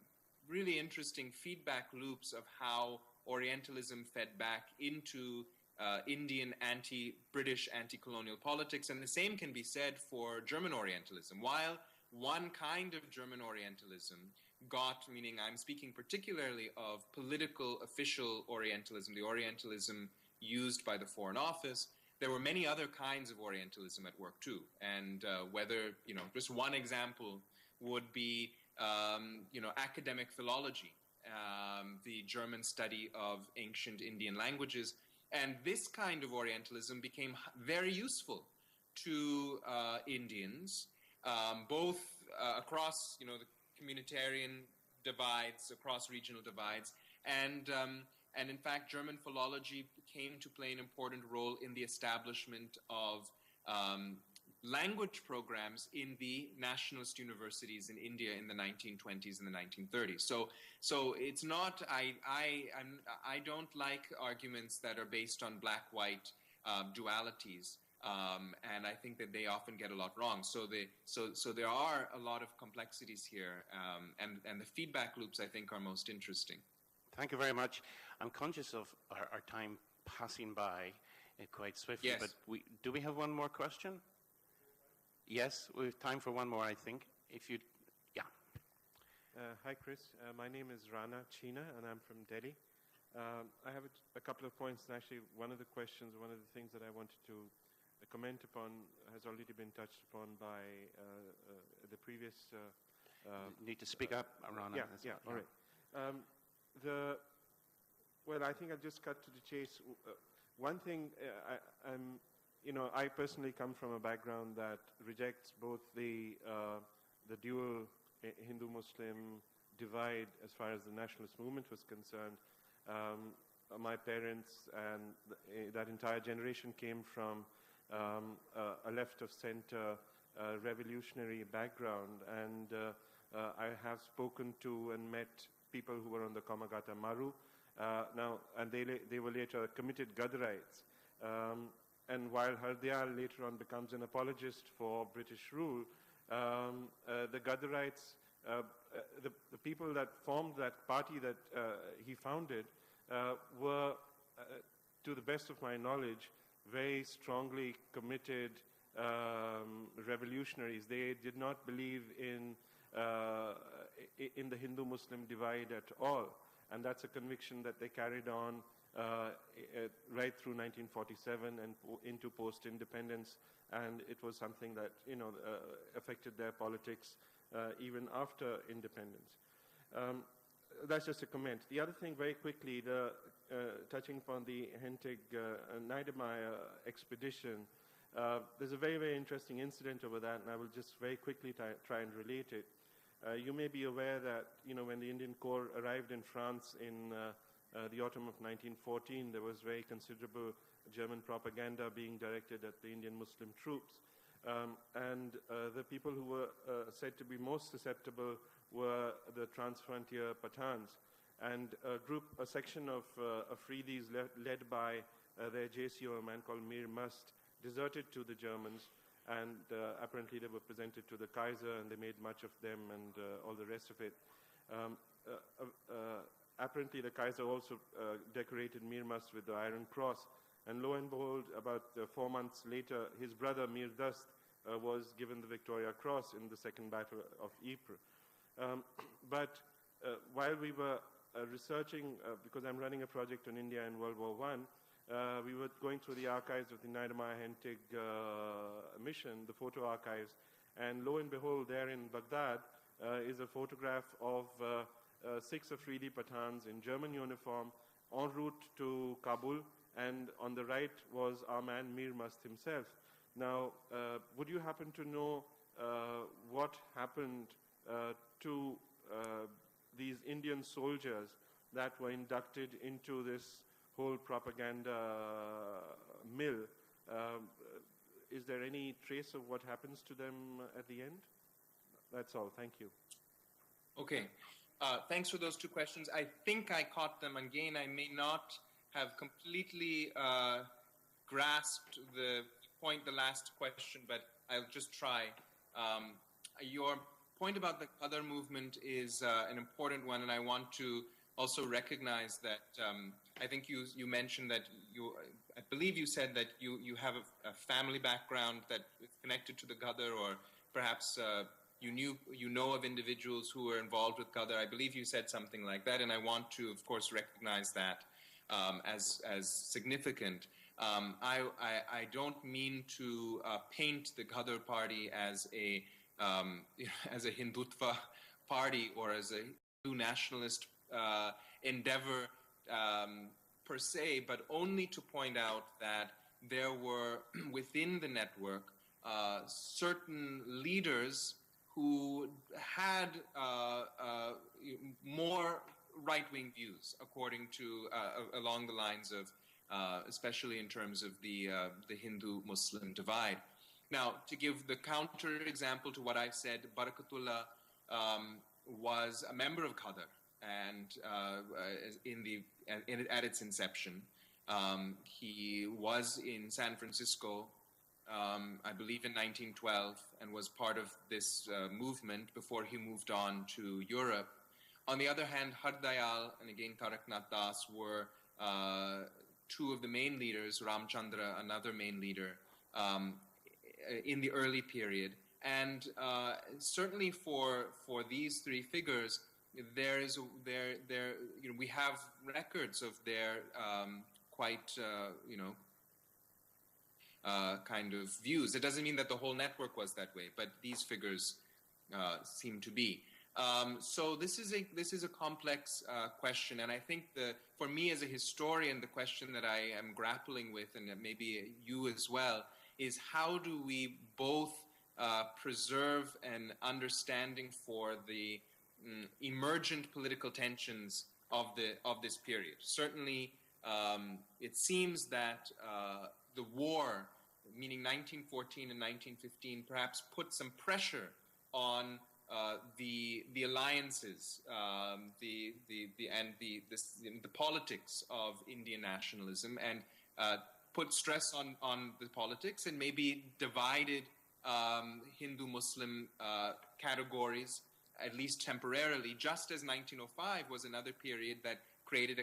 really interesting feedback loops of how Orientalism fed back into Indian British anti-colonial politics, and the same can be said for German Orientalism. While one kind of German Orientalism meaning I'm speaking particularly of political official Orientalism, the Orientalism used by the Foreign Office, there were many other kinds of Orientalism at work too. And whether, just one example would be, academic philology, the German study of ancient Indian languages. And this kind of Orientalism became very useful to Indians, both across, the communitarian divides, across regional divides, and in fact, German philology came to play an important role in the establishment of language programs in the nationalist universities in India in the 1920s and the 1930s. So it's not, I don't like arguments that are based on black-white dualities, and I think that they often get a lot wrong. So there are a lot of complexities here, and the feedback loops, I think, are most interesting. Thank you very much. I'm conscious of our time passing by quite swiftly, Yes. but do we have one more question? Yes, we have time for one more, I think. Hi, Chris. My name is Rana China, and I'm from Delhi. I have a couple of points, and actually one of the things that I wanted to comment upon has already been touched upon by the previous... You need to speak up, Rana. All right. Well, I think I'll just cut to the chase. One thing, I personally come from a background that rejects both the dual Hindu-Muslim divide as far as the nationalist movement was concerned. My parents and that entire generation came from a left-of-center revolutionary background, and I have spoken to and met people who were on the Komagata Maru, and they were later committed Gadarites. And while Har Dayal later on becomes an apologist for British rule, the Gadarites, the people that formed that party that he founded, were, to the best of my knowledge, very strongly committed revolutionaries. They did not believe in the Hindu-Muslim divide at all, and that's a conviction that they carried on right through 1947 and into post-independence, and it was something that affected their politics even after independence. That's just a comment. The other thing, very quickly, touching upon the Niedermayer Expedition, there's a very, very interesting incident over that, and I will just very quickly try and relate it. You may be aware that when the Indian Corps arrived in France in the autumn of 1914, there was very considerable German propaganda being directed at the Indian Muslim troops. And the people who were said to be most susceptible were the transfrontier Pathans. And a section of Afridis led by their JCO, a man called Mir Mast, deserted to the Germans, and apparently they were presented to the Kaiser and they made much of them and all the rest of it. Apparently the Kaiser also decorated Mir Mast with the Iron Cross, and lo and behold, about 4 months later, his brother Mir Dast was given the Victoria Cross in the Second Battle of Ypres. But while we were researching, because I'm running a project on India in World War I, we were going through the archives of the Niedermayer mission, the photo archives, and lo and behold, there in Baghdad is a photograph of 6 Afridi Pathans in German uniform en route to Kabul, and on the right was our man Mir Mast himself. Now, would you happen to know what happened to these Indian soldiers that were inducted into this whole propaganda mill? Is there any trace of what happens to them at the end? That's all. Thank you. Okay. Thanks for those 2 questions. I think I caught them. Again, I may not have completely grasped the point, the last question, but I'll just try. Your point about the other movement is an important one, and I want to also recognize that I think you mentioned that I believe you said that you have a family background that is connected to the Ghadar, or perhaps you know of individuals who were involved with Ghadar. I believe you said something like that, and I want to, of course, recognize that as significant. I don't mean to paint the Ghadar party as a Hindutva party or as a Hindu nationalist endeavor per se, but only to point out that there were within the network certain leaders who had more right-wing views, according to along the lines of, especially in terms of the Hindu-Muslim divide. Now, to give the counter example to what I've said, Barakatullah was a member of Ghadar, and at its inception, he was in San Francisco, I believe in 1912, and was part of this movement before he moved on to Europe. On the other hand, Har Dayal and again Taraknath Das were 2 of the main leaders, Ramchandra, another main leader, in the early period. And certainly for these 3 figures, we have records of their quite kind of views. It doesn't mean that the whole network was that way, but these figures seem to be. So this is a complex question, and I think for me as a historian, the question that I am grappling with, and maybe you as well, is how do we both preserve an understanding for the emergent political tensions of this period. Certainly, it seems that the war, meaning 1914 and 1915, perhaps put some pressure on the alliances, the politics of Indian nationalism, and put stress on the politics, and maybe divided Hindu-Muslim categories, at least temporarily, just as 1905 was another period that created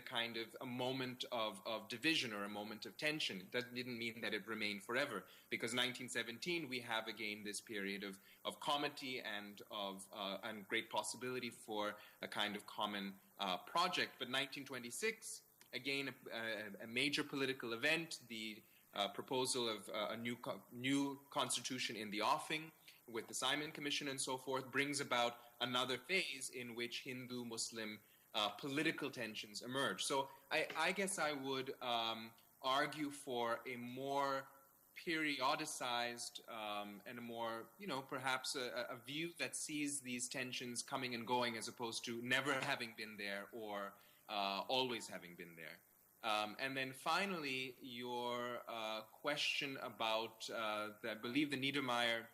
a moment of division or a moment of tension. It didn't mean that it remained forever, because 1917 we have again this period of comity and great possibility for a kind of common project. But 1926, again, a major political event, the proposal of a new constitution in the offing with the Simon Commission and so forth, brings about another phase in which Hindu-Muslim political tensions emerge. So I guess I would argue for a more periodicized and a more, perhaps a view that sees these tensions coming and going, as opposed to never having been there or always having been there. And then finally, your question about, I believe, the Niedermayer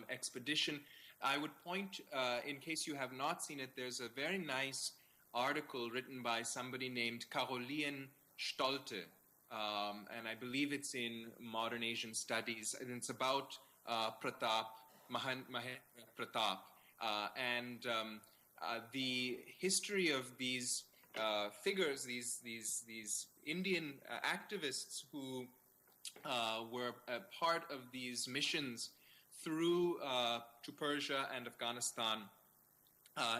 Expedition. I would point, in case you have not seen it, there's a very nice article written by somebody named Caroline Stolte, and I believe it's in Modern Asian Studies, and it's about Pratap, Mahendra Pratap, and the history of these figures, these Indian activists who were a part of these missions through to Persia and Afghanistan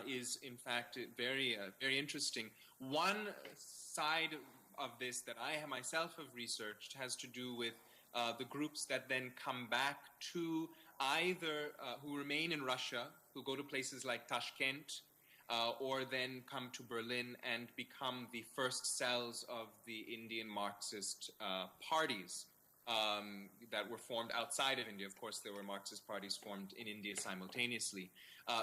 is in fact very interesting. One side of this that I myself have researched has to do with the groups that then come back to either who remain in Russia, who go to places like Tashkent, or then come to Berlin and become the first cells of the Indian Marxist parties that were formed outside of India. Of course, there were Marxist parties formed in India simultaneously.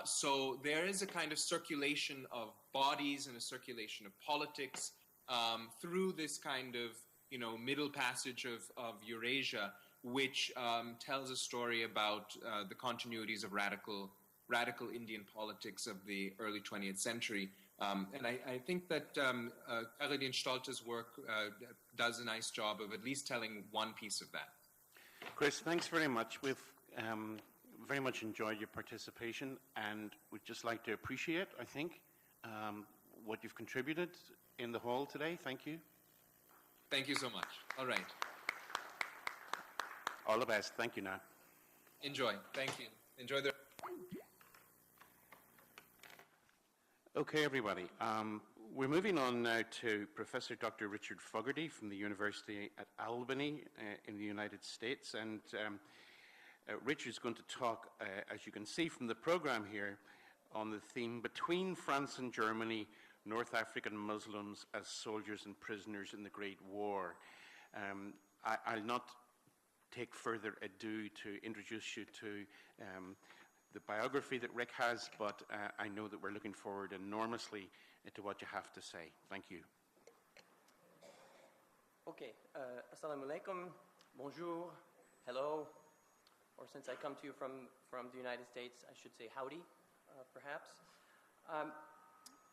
So there is a kind of circulation of bodies and a circulation of politics through this kind of, middle passage of Eurasia, which tells a story about the continuities of radical Indian politics of the early 20th century. And I think that Caroline Stolte's work does a nice job of at least telling one piece of that. Chris, thanks very much. We've very much enjoyed your participation, and we'd just like to appreciate, I think, what you've contributed in the hall today. Thank you. Thank you so much. All right. All the best. Thank you now. Enjoy. Thank you. Enjoy the... Okay, everybody. We're moving on now to Professor Dr. Richard Fogarty from the University at Albany in the United States. And Richard's going to talk, as you can see from the program here, on the theme Between France and Germany, North African Muslims as Soldiers and Prisoners in the Great War. I'll not take further ado to introduce you to the biography that Rick has, but I know that we're looking forward enormously to what you have to say. Thank you. Okay, assalamu alaikum, bonjour, hello, or since I come to you from the United States, I should say howdy, perhaps.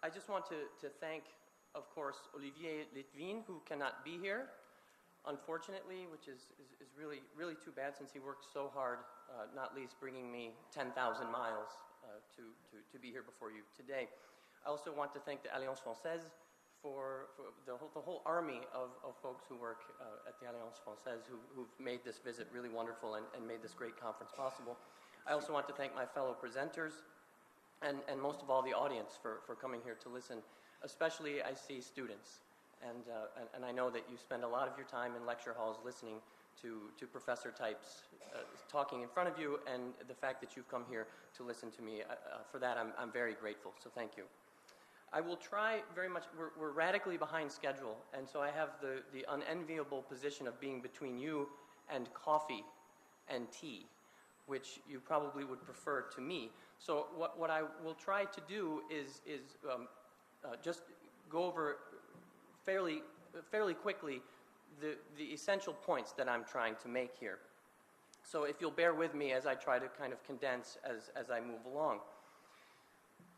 I just want to thank, of course, Olivier Litvin, who cannot be here, unfortunately, which is really, really too bad since he worked so hard, not least bringing me 10,000 miles to be here before you today. I also want to thank the Alliance Française for the whole army of folks who work at the Alliance Française who've made this visit really wonderful and made this great conference possible. I also want to thank my fellow presenters and most of all the audience for coming here to listen. Especially I see students. And I know that you spend a lot of your time in lecture halls listening to professor types talking in front of you, and the fact that you've come here to listen to me, for that I'm very grateful, so thank you. I will try very much, we're radically behind schedule, and so I have the unenviable position of being between you and coffee and tea, which you probably would prefer to me. So what I will try to do is just go over fairly quickly the essential points that I'm trying to make here. So if you'll bear with me as I try to kind of condense as I move along.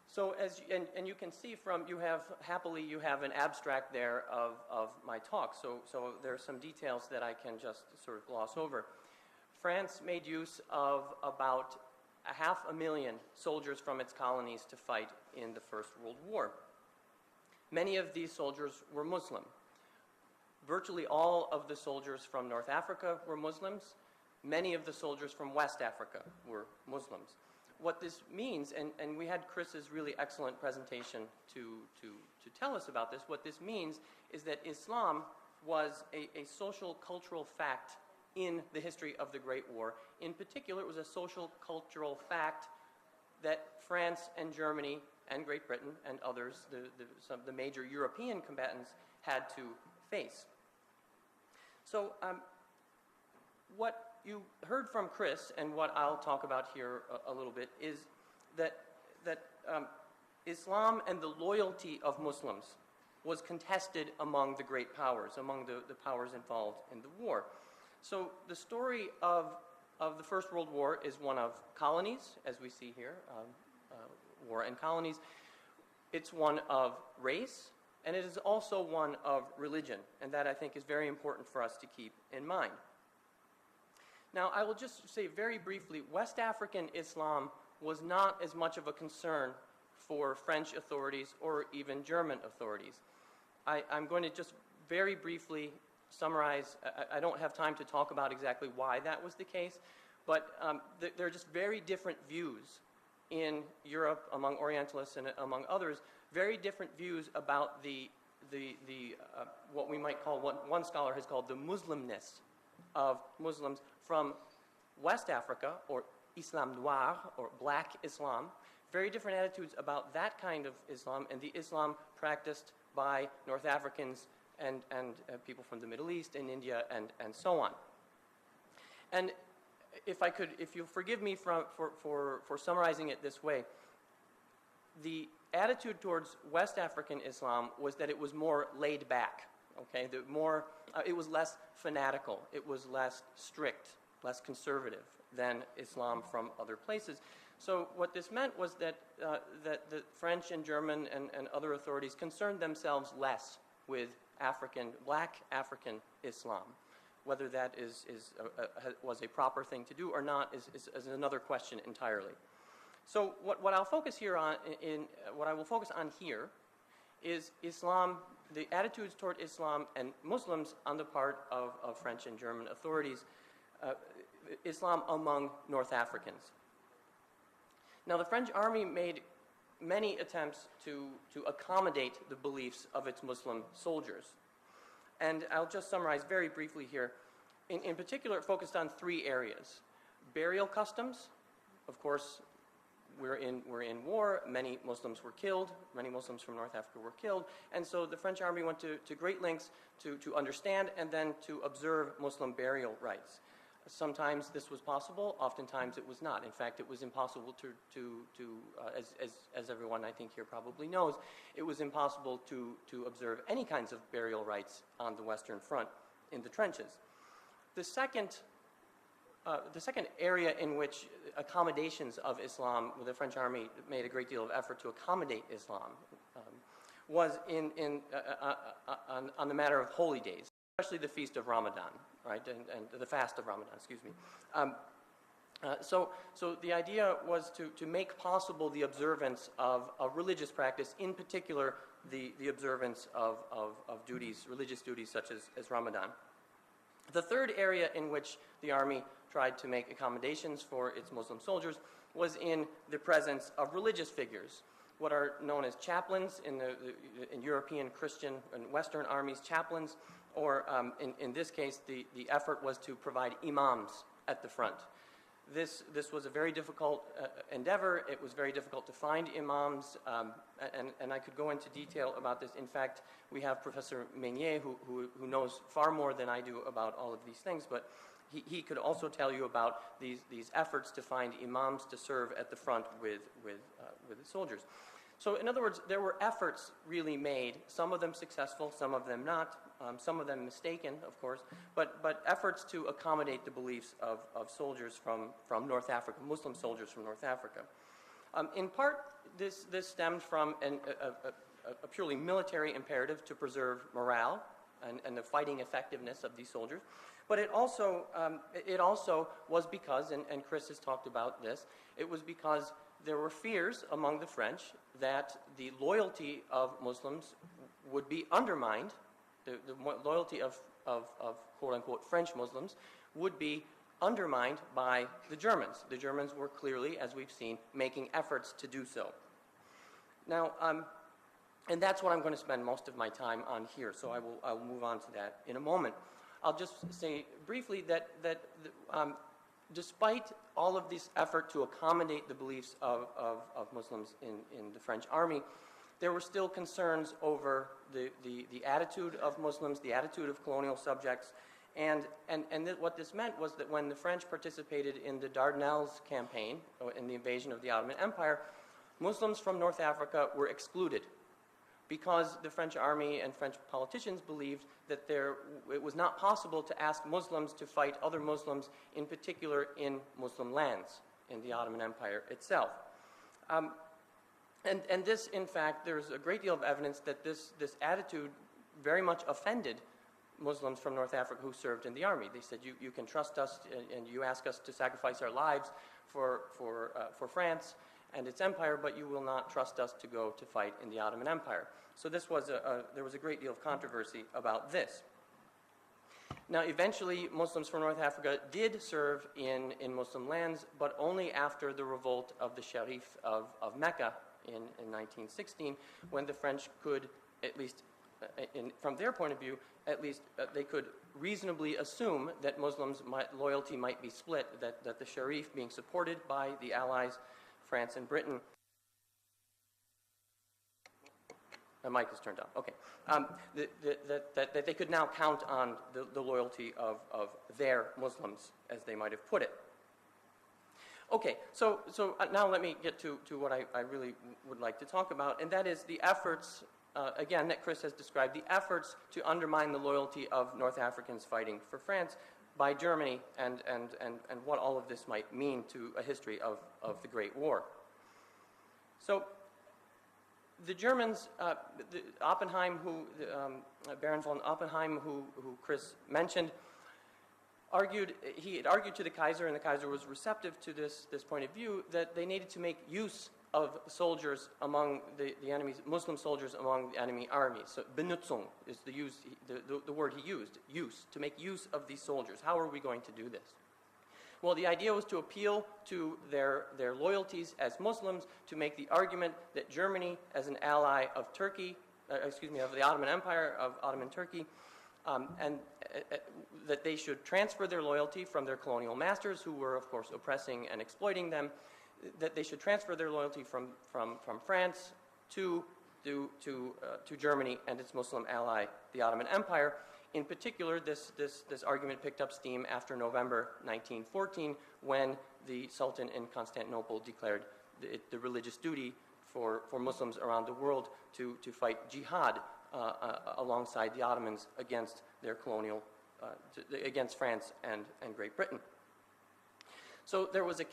So and you can see you have an abstract there of my talk. So there are some details that I can just sort of gloss over. France made use of about 500,000 soldiers from its colonies to fight in the First World War. Many of these soldiers were Muslim. Virtually all of the soldiers from North Africa were Muslims. Many of the soldiers from West Africa were Muslims. What this means, and we had Chris's really excellent presentation to tell us about this, what this means is that Islam was a social cultural fact in the history of the Great War. In particular, it was a social cultural fact that France and Germany and Great Britain and others, some of the major European combatants, had to face. So what you heard from Chris, and what I'll talk about here a little bit, is that Islam and the loyalty of Muslims was contested among the great powers, among the powers involved in the war. So the story of the First World War is one of colonies, as we see here, war and colonies. It's one of race, and it is also one of religion, and that I think is very important for us to keep in mind. Now, I will just say very briefly, West African Islam was not as much of a concern for French authorities or even German authorities. I'm going to just very briefly summarize. I don't have time to talk about exactly why that was the case, but there are just very different views in Europe among Orientalists and among others, very different views about the what we might call, what one scholar has called the Muslimness of Muslims from West Africa, or Islam noir, or black Islam. Very different attitudes about that kind of Islam and the Islam practiced by North Africans and people from the Middle East and India and so on. And if you'll forgive me for summarizing it this way, the attitude towards West African Islam was that it was more laid back, okay? It was less fanatical, it was less strict, less conservative than Islam from other places. So what this meant was that the French and German and other authorities concerned themselves less with black African Islam. Whether that was a proper thing to do or not is another question entirely. So what I'll focus here on, what I will focus on here, is Islam, the attitudes toward Islam and Muslims on the part of French and German authorities, Islam among North Africans. Now, the French army made many attempts to accommodate the beliefs of its Muslim soldiers. And I'll just summarize very briefly here. In particular, it focused on three areas. Burial customs. Of course, we're in war. Many Muslims were killed. Many Muslims from North Africa were killed. And so the French army went to great lengths to understand and then to observe Muslim burial rites. Sometimes this was possible. Oftentimes it was not. In fact, it was impossible as everyone I think here probably knows, it was impossible to observe any kinds of burial rites on the Western Front in the trenches. The second area in which accommodations of Islam, the French army made a great deal of effort to accommodate Islam, was on the matter of holy days, especially the feast of Ramadan, right, and the fast of Ramadan, excuse me. So the idea was to make possible the observance of religious practice, in particular the observance of duties, religious duties such as Ramadan. The third area in which the army tried to make accommodations for its Muslim soldiers was in the presence of religious figures, what are known as chaplains in European Christian and Western armies, chaplains, or in this case, the effort was to provide imams at the front. This was a very difficult endeavor. It was very difficult to find imams, and I could go into detail about this. In fact, we have Professor Meunier, who knows far more than I do about all of these things, but he could also tell you about these efforts to find imams to serve at the front with the soldiers. So in other words, there were efforts really made, some of them successful, some of them not, some of them mistaken, of course, but efforts to accommodate the beliefs of soldiers from North Africa, Muslim soldiers from North Africa. In part, this stemmed from a purely military imperative to preserve morale and the fighting effectiveness of these soldiers. But it also was because, and Chris has talked about this, it was because there were fears among the French that the loyalty of Muslims would be undermined, the loyalty of quote-unquote French Muslims would be undermined by the Germans. The Germans were clearly, as we've seen, making efforts to do so. Now, and that's what I'm going to spend most of my time on here, so I will move on to that in a moment. I'll just say briefly that despite all of this effort to accommodate the beliefs of Muslims in the French army, there were still concerns over the attitude of Muslims, the attitude of colonial subjects, and what this meant was that when the French participated in the Dardanelles campaign, in the invasion of the Ottoman Empire, Muslims from North Africa were excluded because the French army and French politicians believed that it was not possible to ask Muslims to fight other Muslims, in particular in Muslim lands, in the Ottoman Empire itself. And this, in fact, there's a great deal of evidence that this attitude very much offended Muslims from North Africa who served in the army. They said, you can trust us and you ask us to sacrifice our lives for France and its empire, but you will not trust us to go to fight in the Ottoman Empire. So this was there was a great deal of controversy about this. Now, eventually, Muslims from North Africa did serve in Muslim lands, but only after the revolt of the Sharif of Mecca in 1916, when the French could, at least from their point of view, at least they could reasonably assume that Muslims' loyalty might be split, that the Sharif, being supported by the Allies, France and Britain. My mic is turned on. Okay. That they could now count on the loyalty of their Muslims, as they might have put it. Okay, so now let me get to what I really would like to talk about, and that is the efforts, again, that Chris has described, the efforts to undermine the loyalty of North Africans fighting for France by Germany, and what all of this might mean to a history of the Great War. So the Germans, Oppenheim, Baron von Oppenheim, who Chris mentioned, he had argued to the Kaiser, and the Kaiser was receptive to this point of view, that they needed to make use of soldiers among the enemy's Muslim soldiers among the enemy armies. So Benutzung is the word he used, to make use of these soldiers. How are we going to do this? Well, the idea was to appeal to their loyalties as Muslims, to make the argument that Germany, as an ally of Turkey, of the Ottoman Empire, of Ottoman Turkey, and that they should transfer their loyalty from their colonial masters, who were, of course, oppressing and exploiting them, that they should transfer their loyalty from France to Germany and its Muslim ally, the Ottoman Empire. In particular, this argument picked up steam after November 1914, when the Sultan in Constantinople declared the religious duty for Muslims around the world to fight jihad alongside the Ottomans against their colonial, against France and Great Britain. So there was a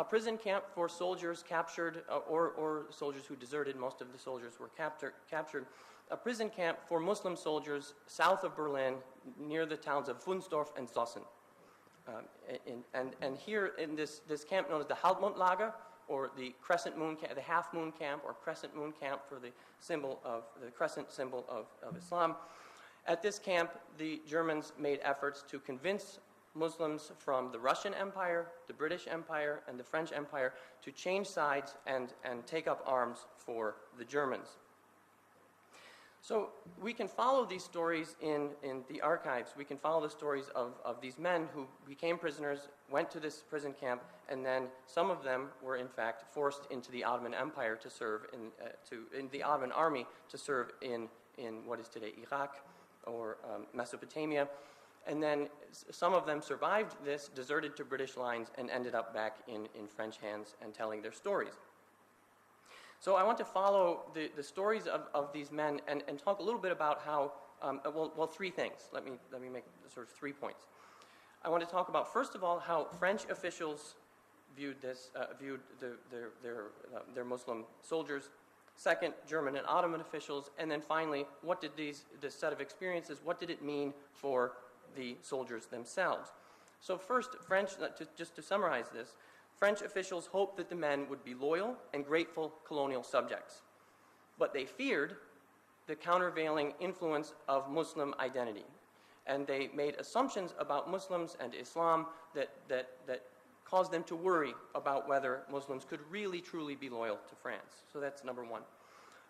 prison camp for soldiers captured or soldiers who deserted. Most of the soldiers were captured. A prison camp for Muslim soldiers south of Berlin, near the towns of Wunsdorf and Zossen. And here in this camp known as the Halbmondlager, or the crescent moon camp, the half moon camp, or crescent moon camp for the crescent symbol of Islam. At this camp, the Germans made efforts to convince Muslims from the Russian Empire, the British Empire, and the French Empire to change sides and take up arms for the Germans. So we can follow these stories in the archives. We can follow the stories of these men who became prisoners, went to this prison camp, and then some of them were in fact forced into the Ottoman Empire to serve in the Ottoman army to serve in what is today Iraq or Mesopotamia. And then some of them survived this, deserted to British lines, and ended up back in French hands and telling their stories. So I want to follow the stories of these men and talk a little bit about how, three things. Let me make sort of 3 points. I want to talk about, first of all, how French officials viewed their Muslim soldiers. Second, German and Ottoman officials. And then finally, what did this set of experiences, what did it mean for the soldiers themselves? So first, just to summarize this, French officials hoped that the men would be loyal and grateful colonial subjects, but they feared the countervailing influence of Muslim identity, and they made assumptions about Muslims and Islam that caused them to worry about whether Muslims could really truly be loyal to France. So that's number one.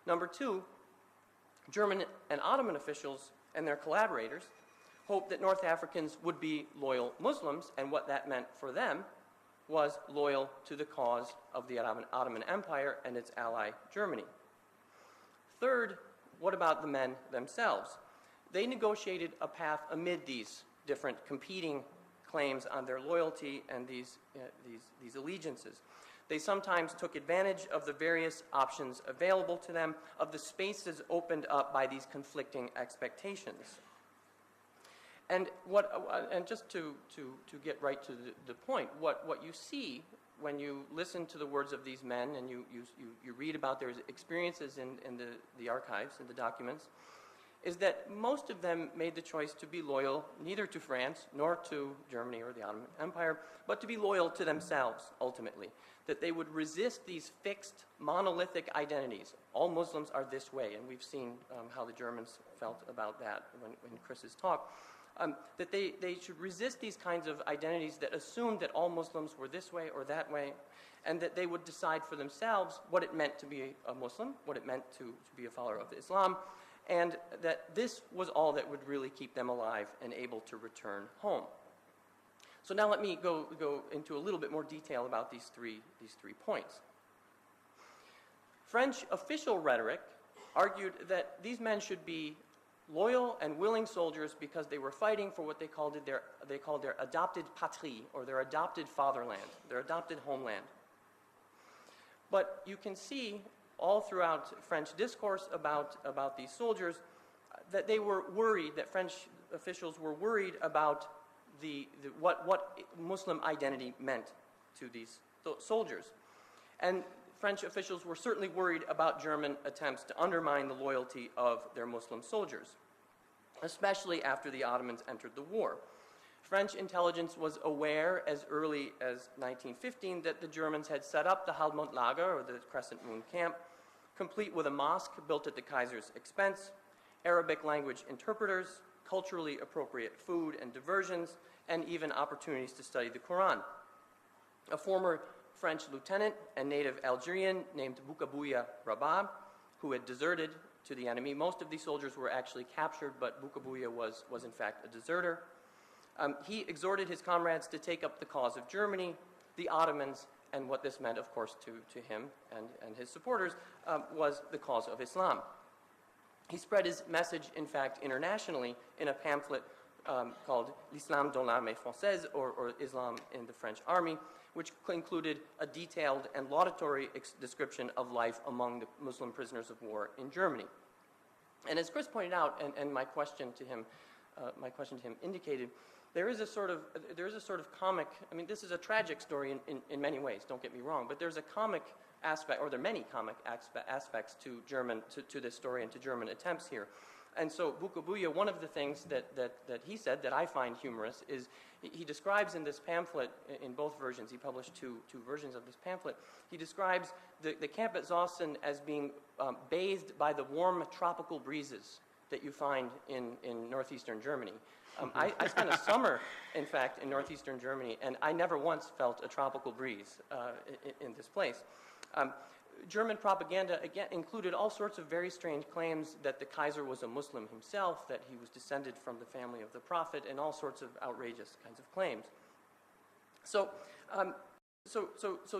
Number two, German and Ottoman officials and their collaborators hoped that North Africans would be loyal Muslims, and what that meant for them was loyal to the cause of the Ottoman Empire and its ally, Germany. Third, what about the men themselves? They negotiated a path amid these different competing claims on their loyalty and these allegiances. They sometimes took advantage of the various options available to them, of the spaces opened up by these conflicting expectations. And just to get right to the point, what you see when you listen to the words of these men and you read about their experiences in the archives and the documents, is that most of them made the choice to be loyal neither to France nor to Germany or the Ottoman Empire, but to be loyal to themselves ultimately. That they would resist these fixed monolithic identities. All Muslims are this way, and we've seen how the Germans felt about that in Chris's talk. That they should resist these kinds of identities that assumed that all Muslims were this way or that way, and that they would decide for themselves what it meant to be a Muslim, what it meant to be a follower of Islam, and that this was all that would really keep them alive and able to return home. So now let me go into a little bit more detail about these three points. French official rhetoric argued that these men should be loyal and willing soldiers because they were fighting for what they called their adopted patrie, or their adopted fatherland, their adopted homeland. But you can see all throughout French discourse about these soldiers that they were worried, that French officials were worried about what Muslim identity meant to these soldiers. And French officials were certainly worried about German attempts to undermine the loyalty of their Muslim soldiers, especially after the Ottomans entered the war. French intelligence was aware as early as 1915 that the Germans had set up the Halbmondlager, or the Crescent Moon Camp, complete with a mosque built at the Kaiser's expense, Arabic language interpreters, culturally appropriate food and diversions, and even opportunities to study the Quran. A former French lieutenant and native Algerian named Boukabouya Rabab, who had deserted to the enemy. Most of these soldiers were actually captured, but Boukabouya was in fact a deserter. He exhorted his comrades to take up the cause of Germany, the Ottomans, and what this meant, of course, to him and his supporters, was the cause of Islam. He spread his message, in fact, internationally in a pamphlet called L'Islam dans l'armée française, or Islam in the French army, which included a detailed and laudatory description of life among the Muslim prisoners of war in Germany. And as Chris pointed out, and my question to him indicated, there is a sort of comic. I mean, this is a tragic story in many ways. Don't get me wrong, but there's a comic aspect, or there are many comic aspects to this story and to German attempts here. And so Boukabouya, one of the things that he said that I find humorous is he describes in this pamphlet, in both versions, he published two versions of this pamphlet, he describes the camp at Zossen as being bathed by the warm tropical breezes that you find in northeastern Germany. I spent a summer, in fact, in northeastern Germany, and I never once felt a tropical breeze in this place. German propaganda, again, included all sorts of very strange claims that the Kaiser was a Muslim himself, that he was descended from the family of the Prophet, and all sorts of outrageous kinds of claims. So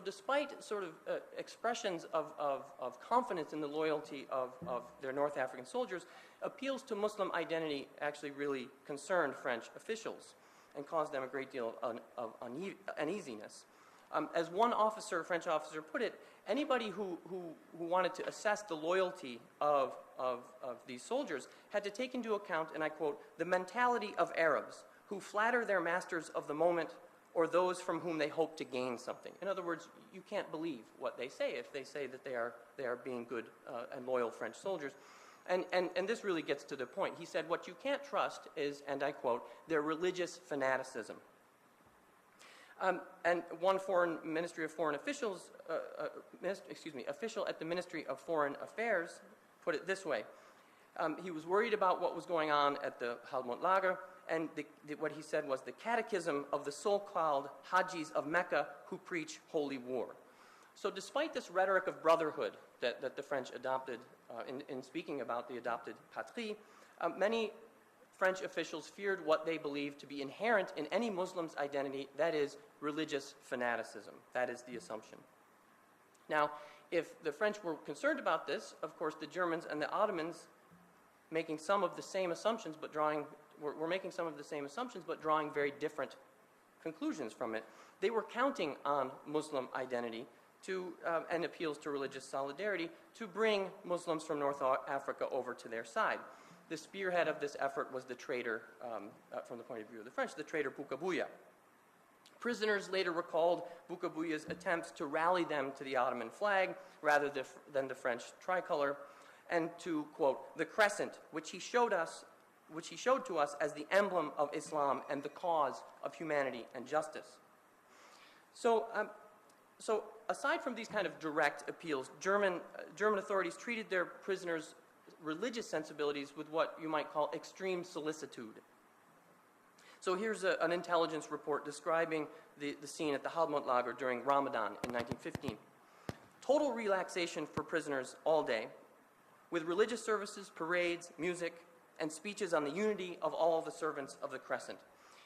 despite sort of expressions of confidence in the loyalty of their North African soldiers, appeals to Muslim identity actually really concerned French officials and caused them a great deal of uneasiness. As one French officer put it, anybody who wanted to assess the loyalty of these soldiers had to take into account, and I quote, the mentality of Arabs who flatter their masters of the moment or those from whom they hope to gain something. In other words, you can't believe what they say if they say that they are being good and loyal French soldiers. And this really gets to the point. He said, what you can't trust is, and I quote, their religious fanaticism. And one official at the Ministry of Foreign Affairs put it this way. He was worried about what was going on at the Halbmondlager, and what he said was the catechism of the so-called Hajis of Mecca who preach holy war. So despite this rhetoric of brotherhood that the French adopted in speaking about the adopted patrie, many French officials feared what they believed to be inherent in any Muslim's identity, that is, religious fanaticism. That is the assumption. Now, if the French were concerned about this, of course, the Germans and the Ottomans making some of the same assumptions, were making some of the same assumptions, but drawing very different conclusions from it. They were counting on Muslim identity and appeals to religious solidarity to bring Muslims from North Africa over to their side. The spearhead of this effort was the traitor, from the point of view of the French, the traitor Boukabuya. Prisoners later recalled Boukabuya's attempts to rally them to the Ottoman flag rather than the French tricolor, and to, quote, the crescent, which he showed to us as the emblem of Islam and the cause of humanity and justice. So aside from these kind of direct appeals, German authorities treated their prisoners' religious sensibilities with what you might call extreme solicitude. So here's an intelligence report describing the scene at the Halbmondlager during Ramadan in 1915. Total relaxation for prisoners all day, with religious services, parades, music, and speeches on the unity of all the servants of the Crescent.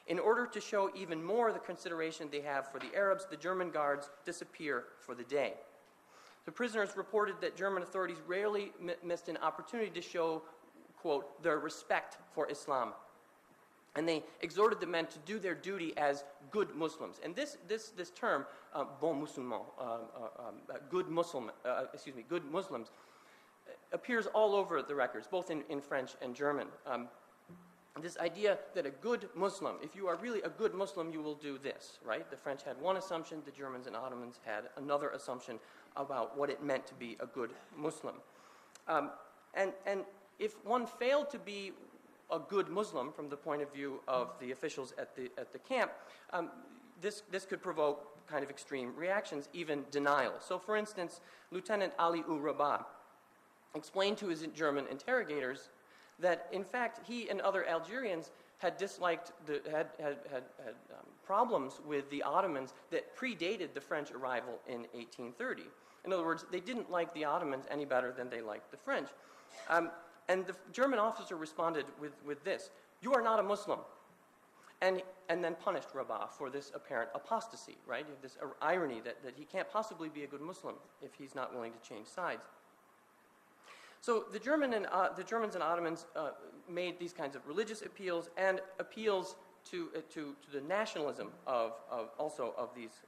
In order to show even more the consideration they have for the Arabs, the German guards disappear for the day. The prisoners reported that German authorities rarely missed an opportunity to show, quote, their respect for Islam. And they exhorted the men to do their duty as good Muslims. And this term, bon musulman, good Muslims, appears all over the records, both in French and German. This idea that a good Muslim, if you are really a good Muslim, you will do this, right? The French had one assumption, the Germans and Ottomans had another assumption about what it meant to be a good Muslim. And if one failed to be a good Muslim from the point of view of the officials at the camp, this could provoke kind of extreme reactions, even denial. So, for instance, Lieutenant Ali Rabah explained to his German interrogators that, in fact, he and other Algerians had disliked, had problems with the Ottomans that predated the French arrival in 1830. In other words, they didn't like the Ottomans any better than they liked the French. And the German officer responded with this: "You are not a Muslim," and then punished Rabah for this apparent apostasy, right? This irony that he can't possibly be a good Muslim if he's not willing to change sides. So the Germans and Ottomans made these kinds of religious appeals and appeals to the nationalism of these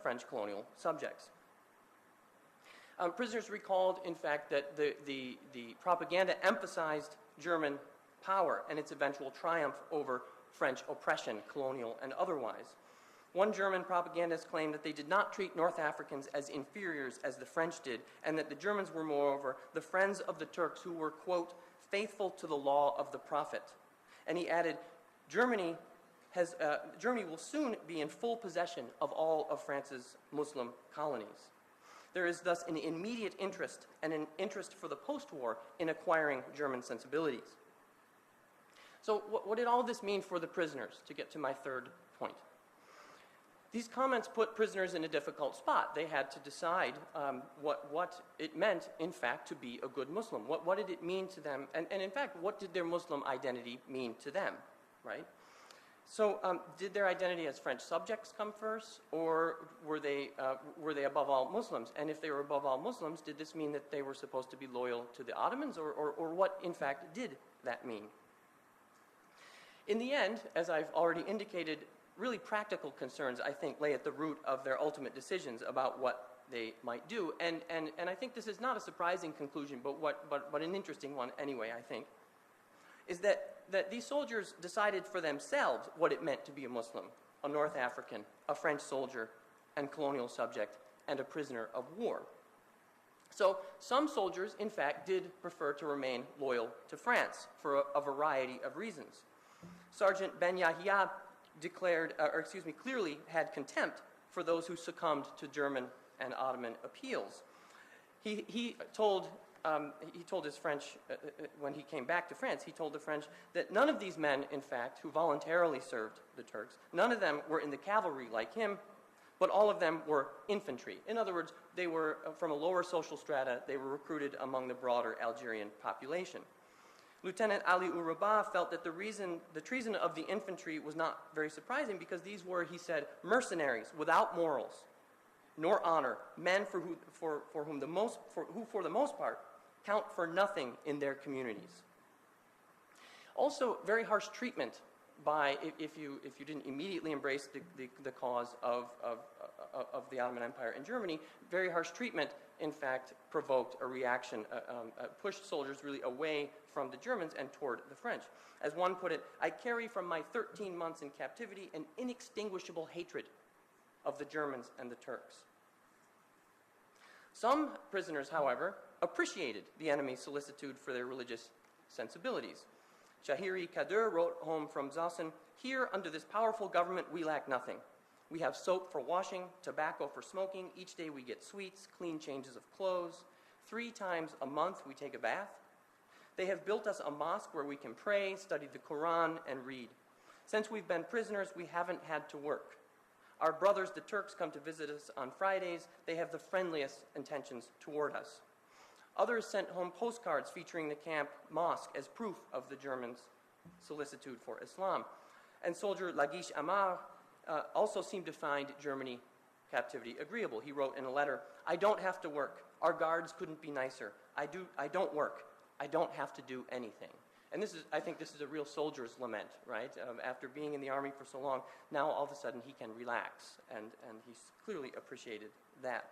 French colonial subjects. Prisoners recalled, in fact, that the propaganda emphasized German power and its eventual triumph over French oppression, colonial and otherwise. One German propagandist claimed that they did not treat North Africans as inferiors as the French did, and that the Germans were, moreover, the friends of the Turks who were, quote, faithful to the law of the Prophet. And he added, Germany will soon be in full possession of all of France's Muslim colonies. There is thus an immediate interest and an interest for the post-war in acquiring German sensibilities. So what did all this mean for the prisoners, to get to my third point? These comments put prisoners in a difficult spot. They had to decide what it meant, in fact, to be a good Muslim. What did it mean to them? And in fact, what did their Muslim identity mean to them, right? So did their identity as French subjects come first, or were they above all Muslims? And if they were above all Muslims, did this mean that they were supposed to be loyal to the Ottomans, or what, in fact, did that mean? In the end, as I've already indicated, really practical concerns, I think, lay at the root of their ultimate decisions about what they might do. And I think this is not a surprising conclusion, but an interesting one anyway, I think, is that these soldiers decided for themselves what it meant to be a Muslim, a North African, a French soldier, and colonial subject, and a prisoner of war. So some soldiers, in fact, did prefer to remain loyal to France for a variety of reasons. Sergeant Ben Yahya clearly had contempt for those who succumbed to German and Ottoman appeals. He told his French, when he came back to France, he told the French that none of these men, in fact, who voluntarily served the Turks, none of them were in the cavalry like him, but all of them were infantry. In other words, they were from a lower social strata. They were recruited among the broader Algerian population. Lieutenant Ali Rabah felt that the treason of the infantry was not very surprising because these were, he said, mercenaries without morals nor honor, men who for the most part count for nothing in their communities. Also, very harsh treatment by if you didn't immediately embrace the cause of of the Ottoman Empire in Germany, very harsh treatment, in fact, provoked a reaction, pushed soldiers really away from the Germans and toward the French. As one put it, I carry from my 13 months in captivity an inextinguishable hatred of the Germans and the Turks. Some prisoners, however, appreciated the enemy's solicitude for their religious sensibilities. Chowdhury Kadir wrote home from Zossen, "Here, under this powerful government, we lack nothing. We have soap for washing, tobacco for smoking. Each day we get sweets, clean changes of clothes. 3 times a month we take a bath. They have built us a mosque where we can pray, study the Quran, and read. Since we've been prisoners, we haven't had to work. Our brothers, the Turks, come to visit us on Fridays. They have the friendliest intentions toward us. Others sent home postcards featuring the camp mosque as proof of the Germans' solicitude for Islam." And soldier Lagish Amar also seemed to find Germany captivity agreeable. He wrote in a letter, "I don't have to work. Our guards couldn't be nicer. I don't work. I don't have to do anything." And I think this is a real soldier's lament, right? After being in the army for so long, now all of a sudden he can relax, and he's clearly appreciated that.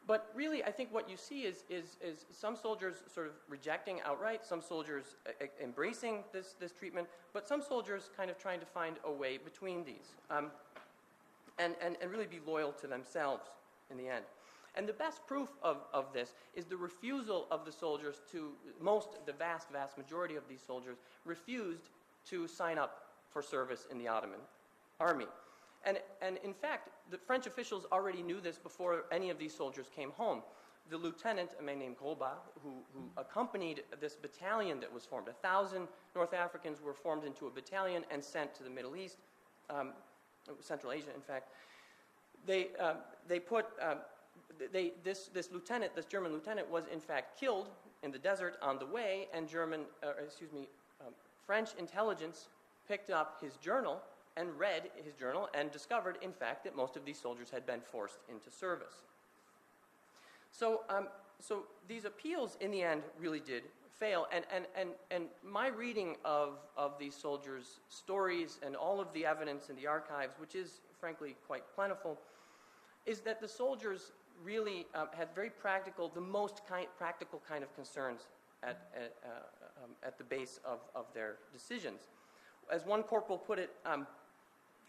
But really, I think what you see is some soldiers sort of rejecting outright, some soldiers embracing this treatment, but some soldiers kind of trying to find a way between these, and really be loyal to themselves in the end. And the best proof of this is the refusal of the soldiers the vast majority of these soldiers refused to sign up for service in the Ottoman army. And in fact, the French officials already knew this before any of these soldiers came home. The lieutenant, a man named Kolba, who accompanied this battalion that was formed, 1,000 North Africans were formed into a battalion and sent to the Middle East, Central Asia, in fact. This lieutenant, this German lieutenant, was in fact killed in the desert on the way, and French intelligence picked up his journal and read his journal and discovered, in fact, that most of these soldiers had been forced into service. So these appeals, in the end, really did fail. And my reading of these soldiers' stories and all of the evidence in the archives, which is, frankly, quite plentiful, is that the soldiers really had very the most practical kind of concerns at the base of their decisions. As one corporal put it,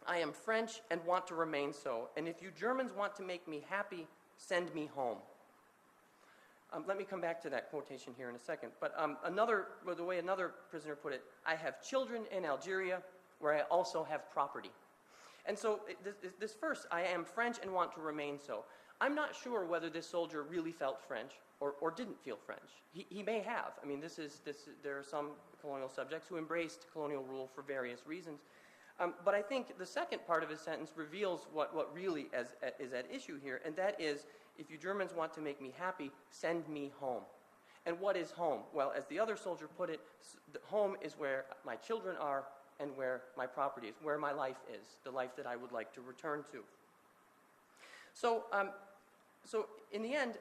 "I am French and want to remain so, and if you Germans want to make me happy, send me home." Let me come back to that quotation here in a second. But the way another prisoner put it, "I have children in Algeria where I also have property." And so this first, "I am French and want to remain so," I'm not sure whether this soldier really felt French or didn't feel French. He may have. I mean, there are some colonial subjects who embraced colonial rule for various reasons. But I think the second part of his sentence reveals what really is at issue here, and that is, if you Germans want to make me happy, send me home. And what is home? Well, as the other soldier put it, home is where my children are and where my property is, where my life is, the life that I would like to return to. So in the end,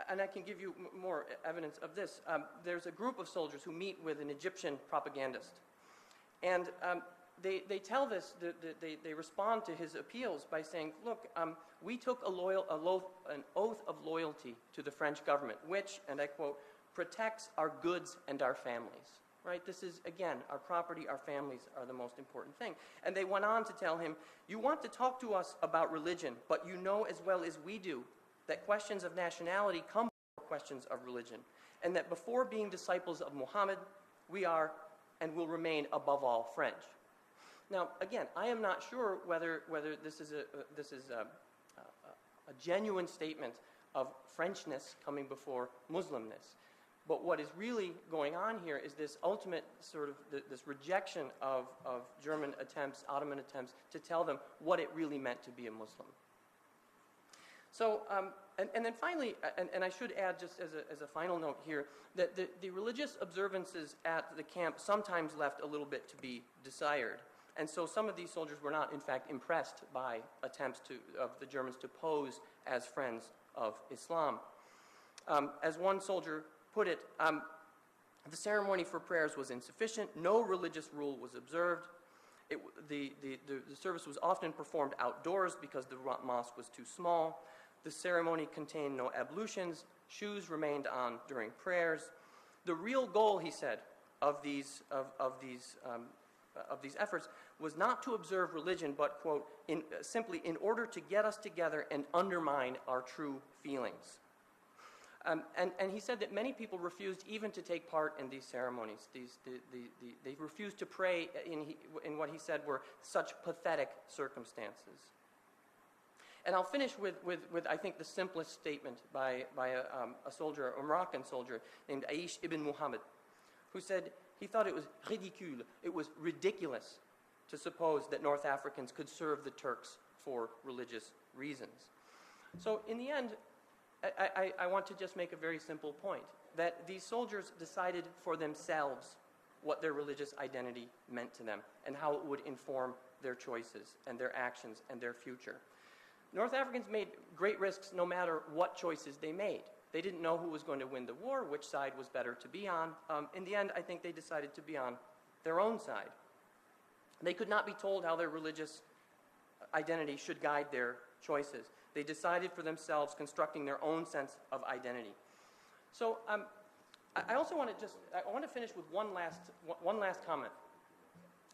and I can give you more evidence of this, there's a group of soldiers who meet with an Egyptian propagandist. And they tell this, they respond to his appeals by saying, "Look, we took an oath of loyalty to the French government, which," and I quote, "protects our goods and our families." Right? This is, again, our property, our families are the most important thing. And they went on to tell him, "You want to talk to us about religion, but you know as well as we do that questions of nationality come before questions of religion, and that before being disciples of Muhammad, we are and will remain above all French." Now, again, I am not sure whether this is a genuine statement of Frenchness coming before Muslimness. But what is really going on here is this ultimate sort of this rejection of German attempts, Ottoman attempts, to tell them what it really meant to be a Muslim. So, and then finally, and I should add just as a final note here, that the religious observances at the camp sometimes left a little bit to be desired. And so some of these soldiers were not, in fact, impressed by attempts of the Germans to pose as friends of Islam. As one soldier put it, the ceremony for prayers was insufficient, no religious rule was observed, The service was often performed outdoors because the mosque was too small. The ceremony contained no ablutions. Shoes remained on during prayers. The real goal, he said, of these efforts was not to observe religion, but, quote, simply in order to get us together and undermine our true feelings. And he said that many people refused even to take part in these ceremonies. They refused to pray in what he said were such pathetic circumstances. And I'll finish with I think, the simplest statement by a soldier, a Moroccan soldier named Aish ibn Muhammad, who said he thought it was ridicule, it was ridiculous to suppose that North Africans could serve the Turks for religious reasons. So in the end, I want to just make a very simple point, that these soldiers decided for themselves what their religious identity meant to them and how it would inform their choices and their actions and their future. North Africans made great risks no matter what choices they made. They didn't know who was going to win the war, which side was better to be on. In the end, I think they decided to be on their own side. They could not be told how their religious identity should guide their choices. They decided for themselves, constructing their own sense of identity. So I also want to finish with one last comment.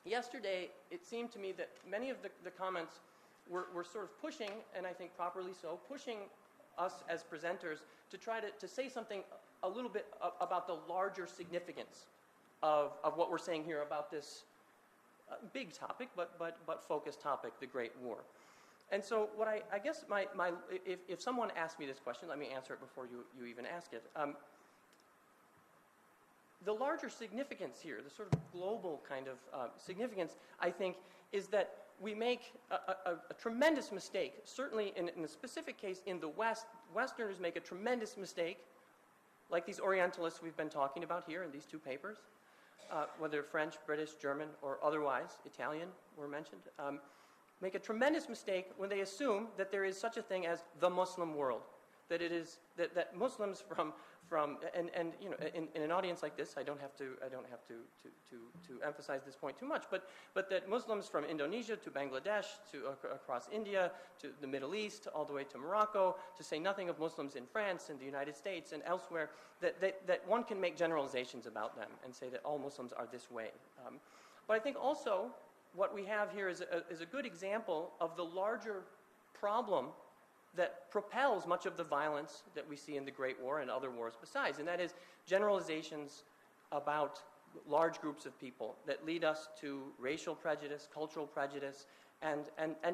Yesterday, it seemed to me that many of the comments were sort of pushing, and I think properly so, pushing us as presenters to try to say something a little bit about the larger significance of what we're saying here about this big topic, but focused topic, the Great War. And so what I guess if someone asked me this question, let me answer it before you even ask it. The larger significance here, the sort of global kind of significance, I think, is that we make a tremendous mistake. Certainly in the specific case in the West, Westerners make a tremendous mistake, like these Orientalists we've been talking about here in these two papers, whether French, British, German, or otherwise, Italian were mentioned, make a tremendous mistake when they assume that there is such a thing as the Muslim world, that it is that Muslims from and you know, in an audience like this, I don't have to emphasize this point too much, but that Muslims from Indonesia to Bangladesh to across India to the Middle East all the way to Morocco, to say nothing of Muslims in France and the United States and elsewhere, that one can make generalizations about them and say that all Muslims are this way. But I think also what we have here is a good example of the larger problem that propels much of the violence that we see in the Great War and other wars besides, and that is generalizations about large groups of people that lead us to racial prejudice, cultural prejudice, and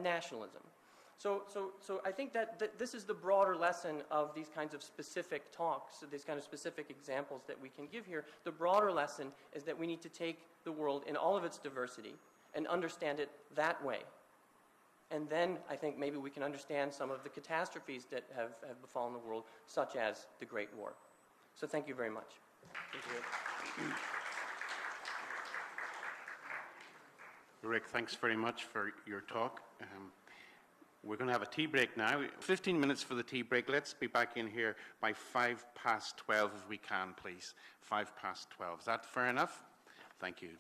nationalism. So I think that this is the broader lesson of these kinds of specific talks, these kind of specific examples that we can give here. The broader lesson is that we need to take the world in all of its diversity and understand it that way. And then I think maybe we can understand some of the catastrophes that have befallen the world, such as the Great War. So thank you very much. Thank you. Rick, thanks very much for your talk. We're going to have a tea break now. 15 minutes for the tea break. Let's be back in here by 12:05 if we can, please. 12:05. Is that fair enough? Thank you.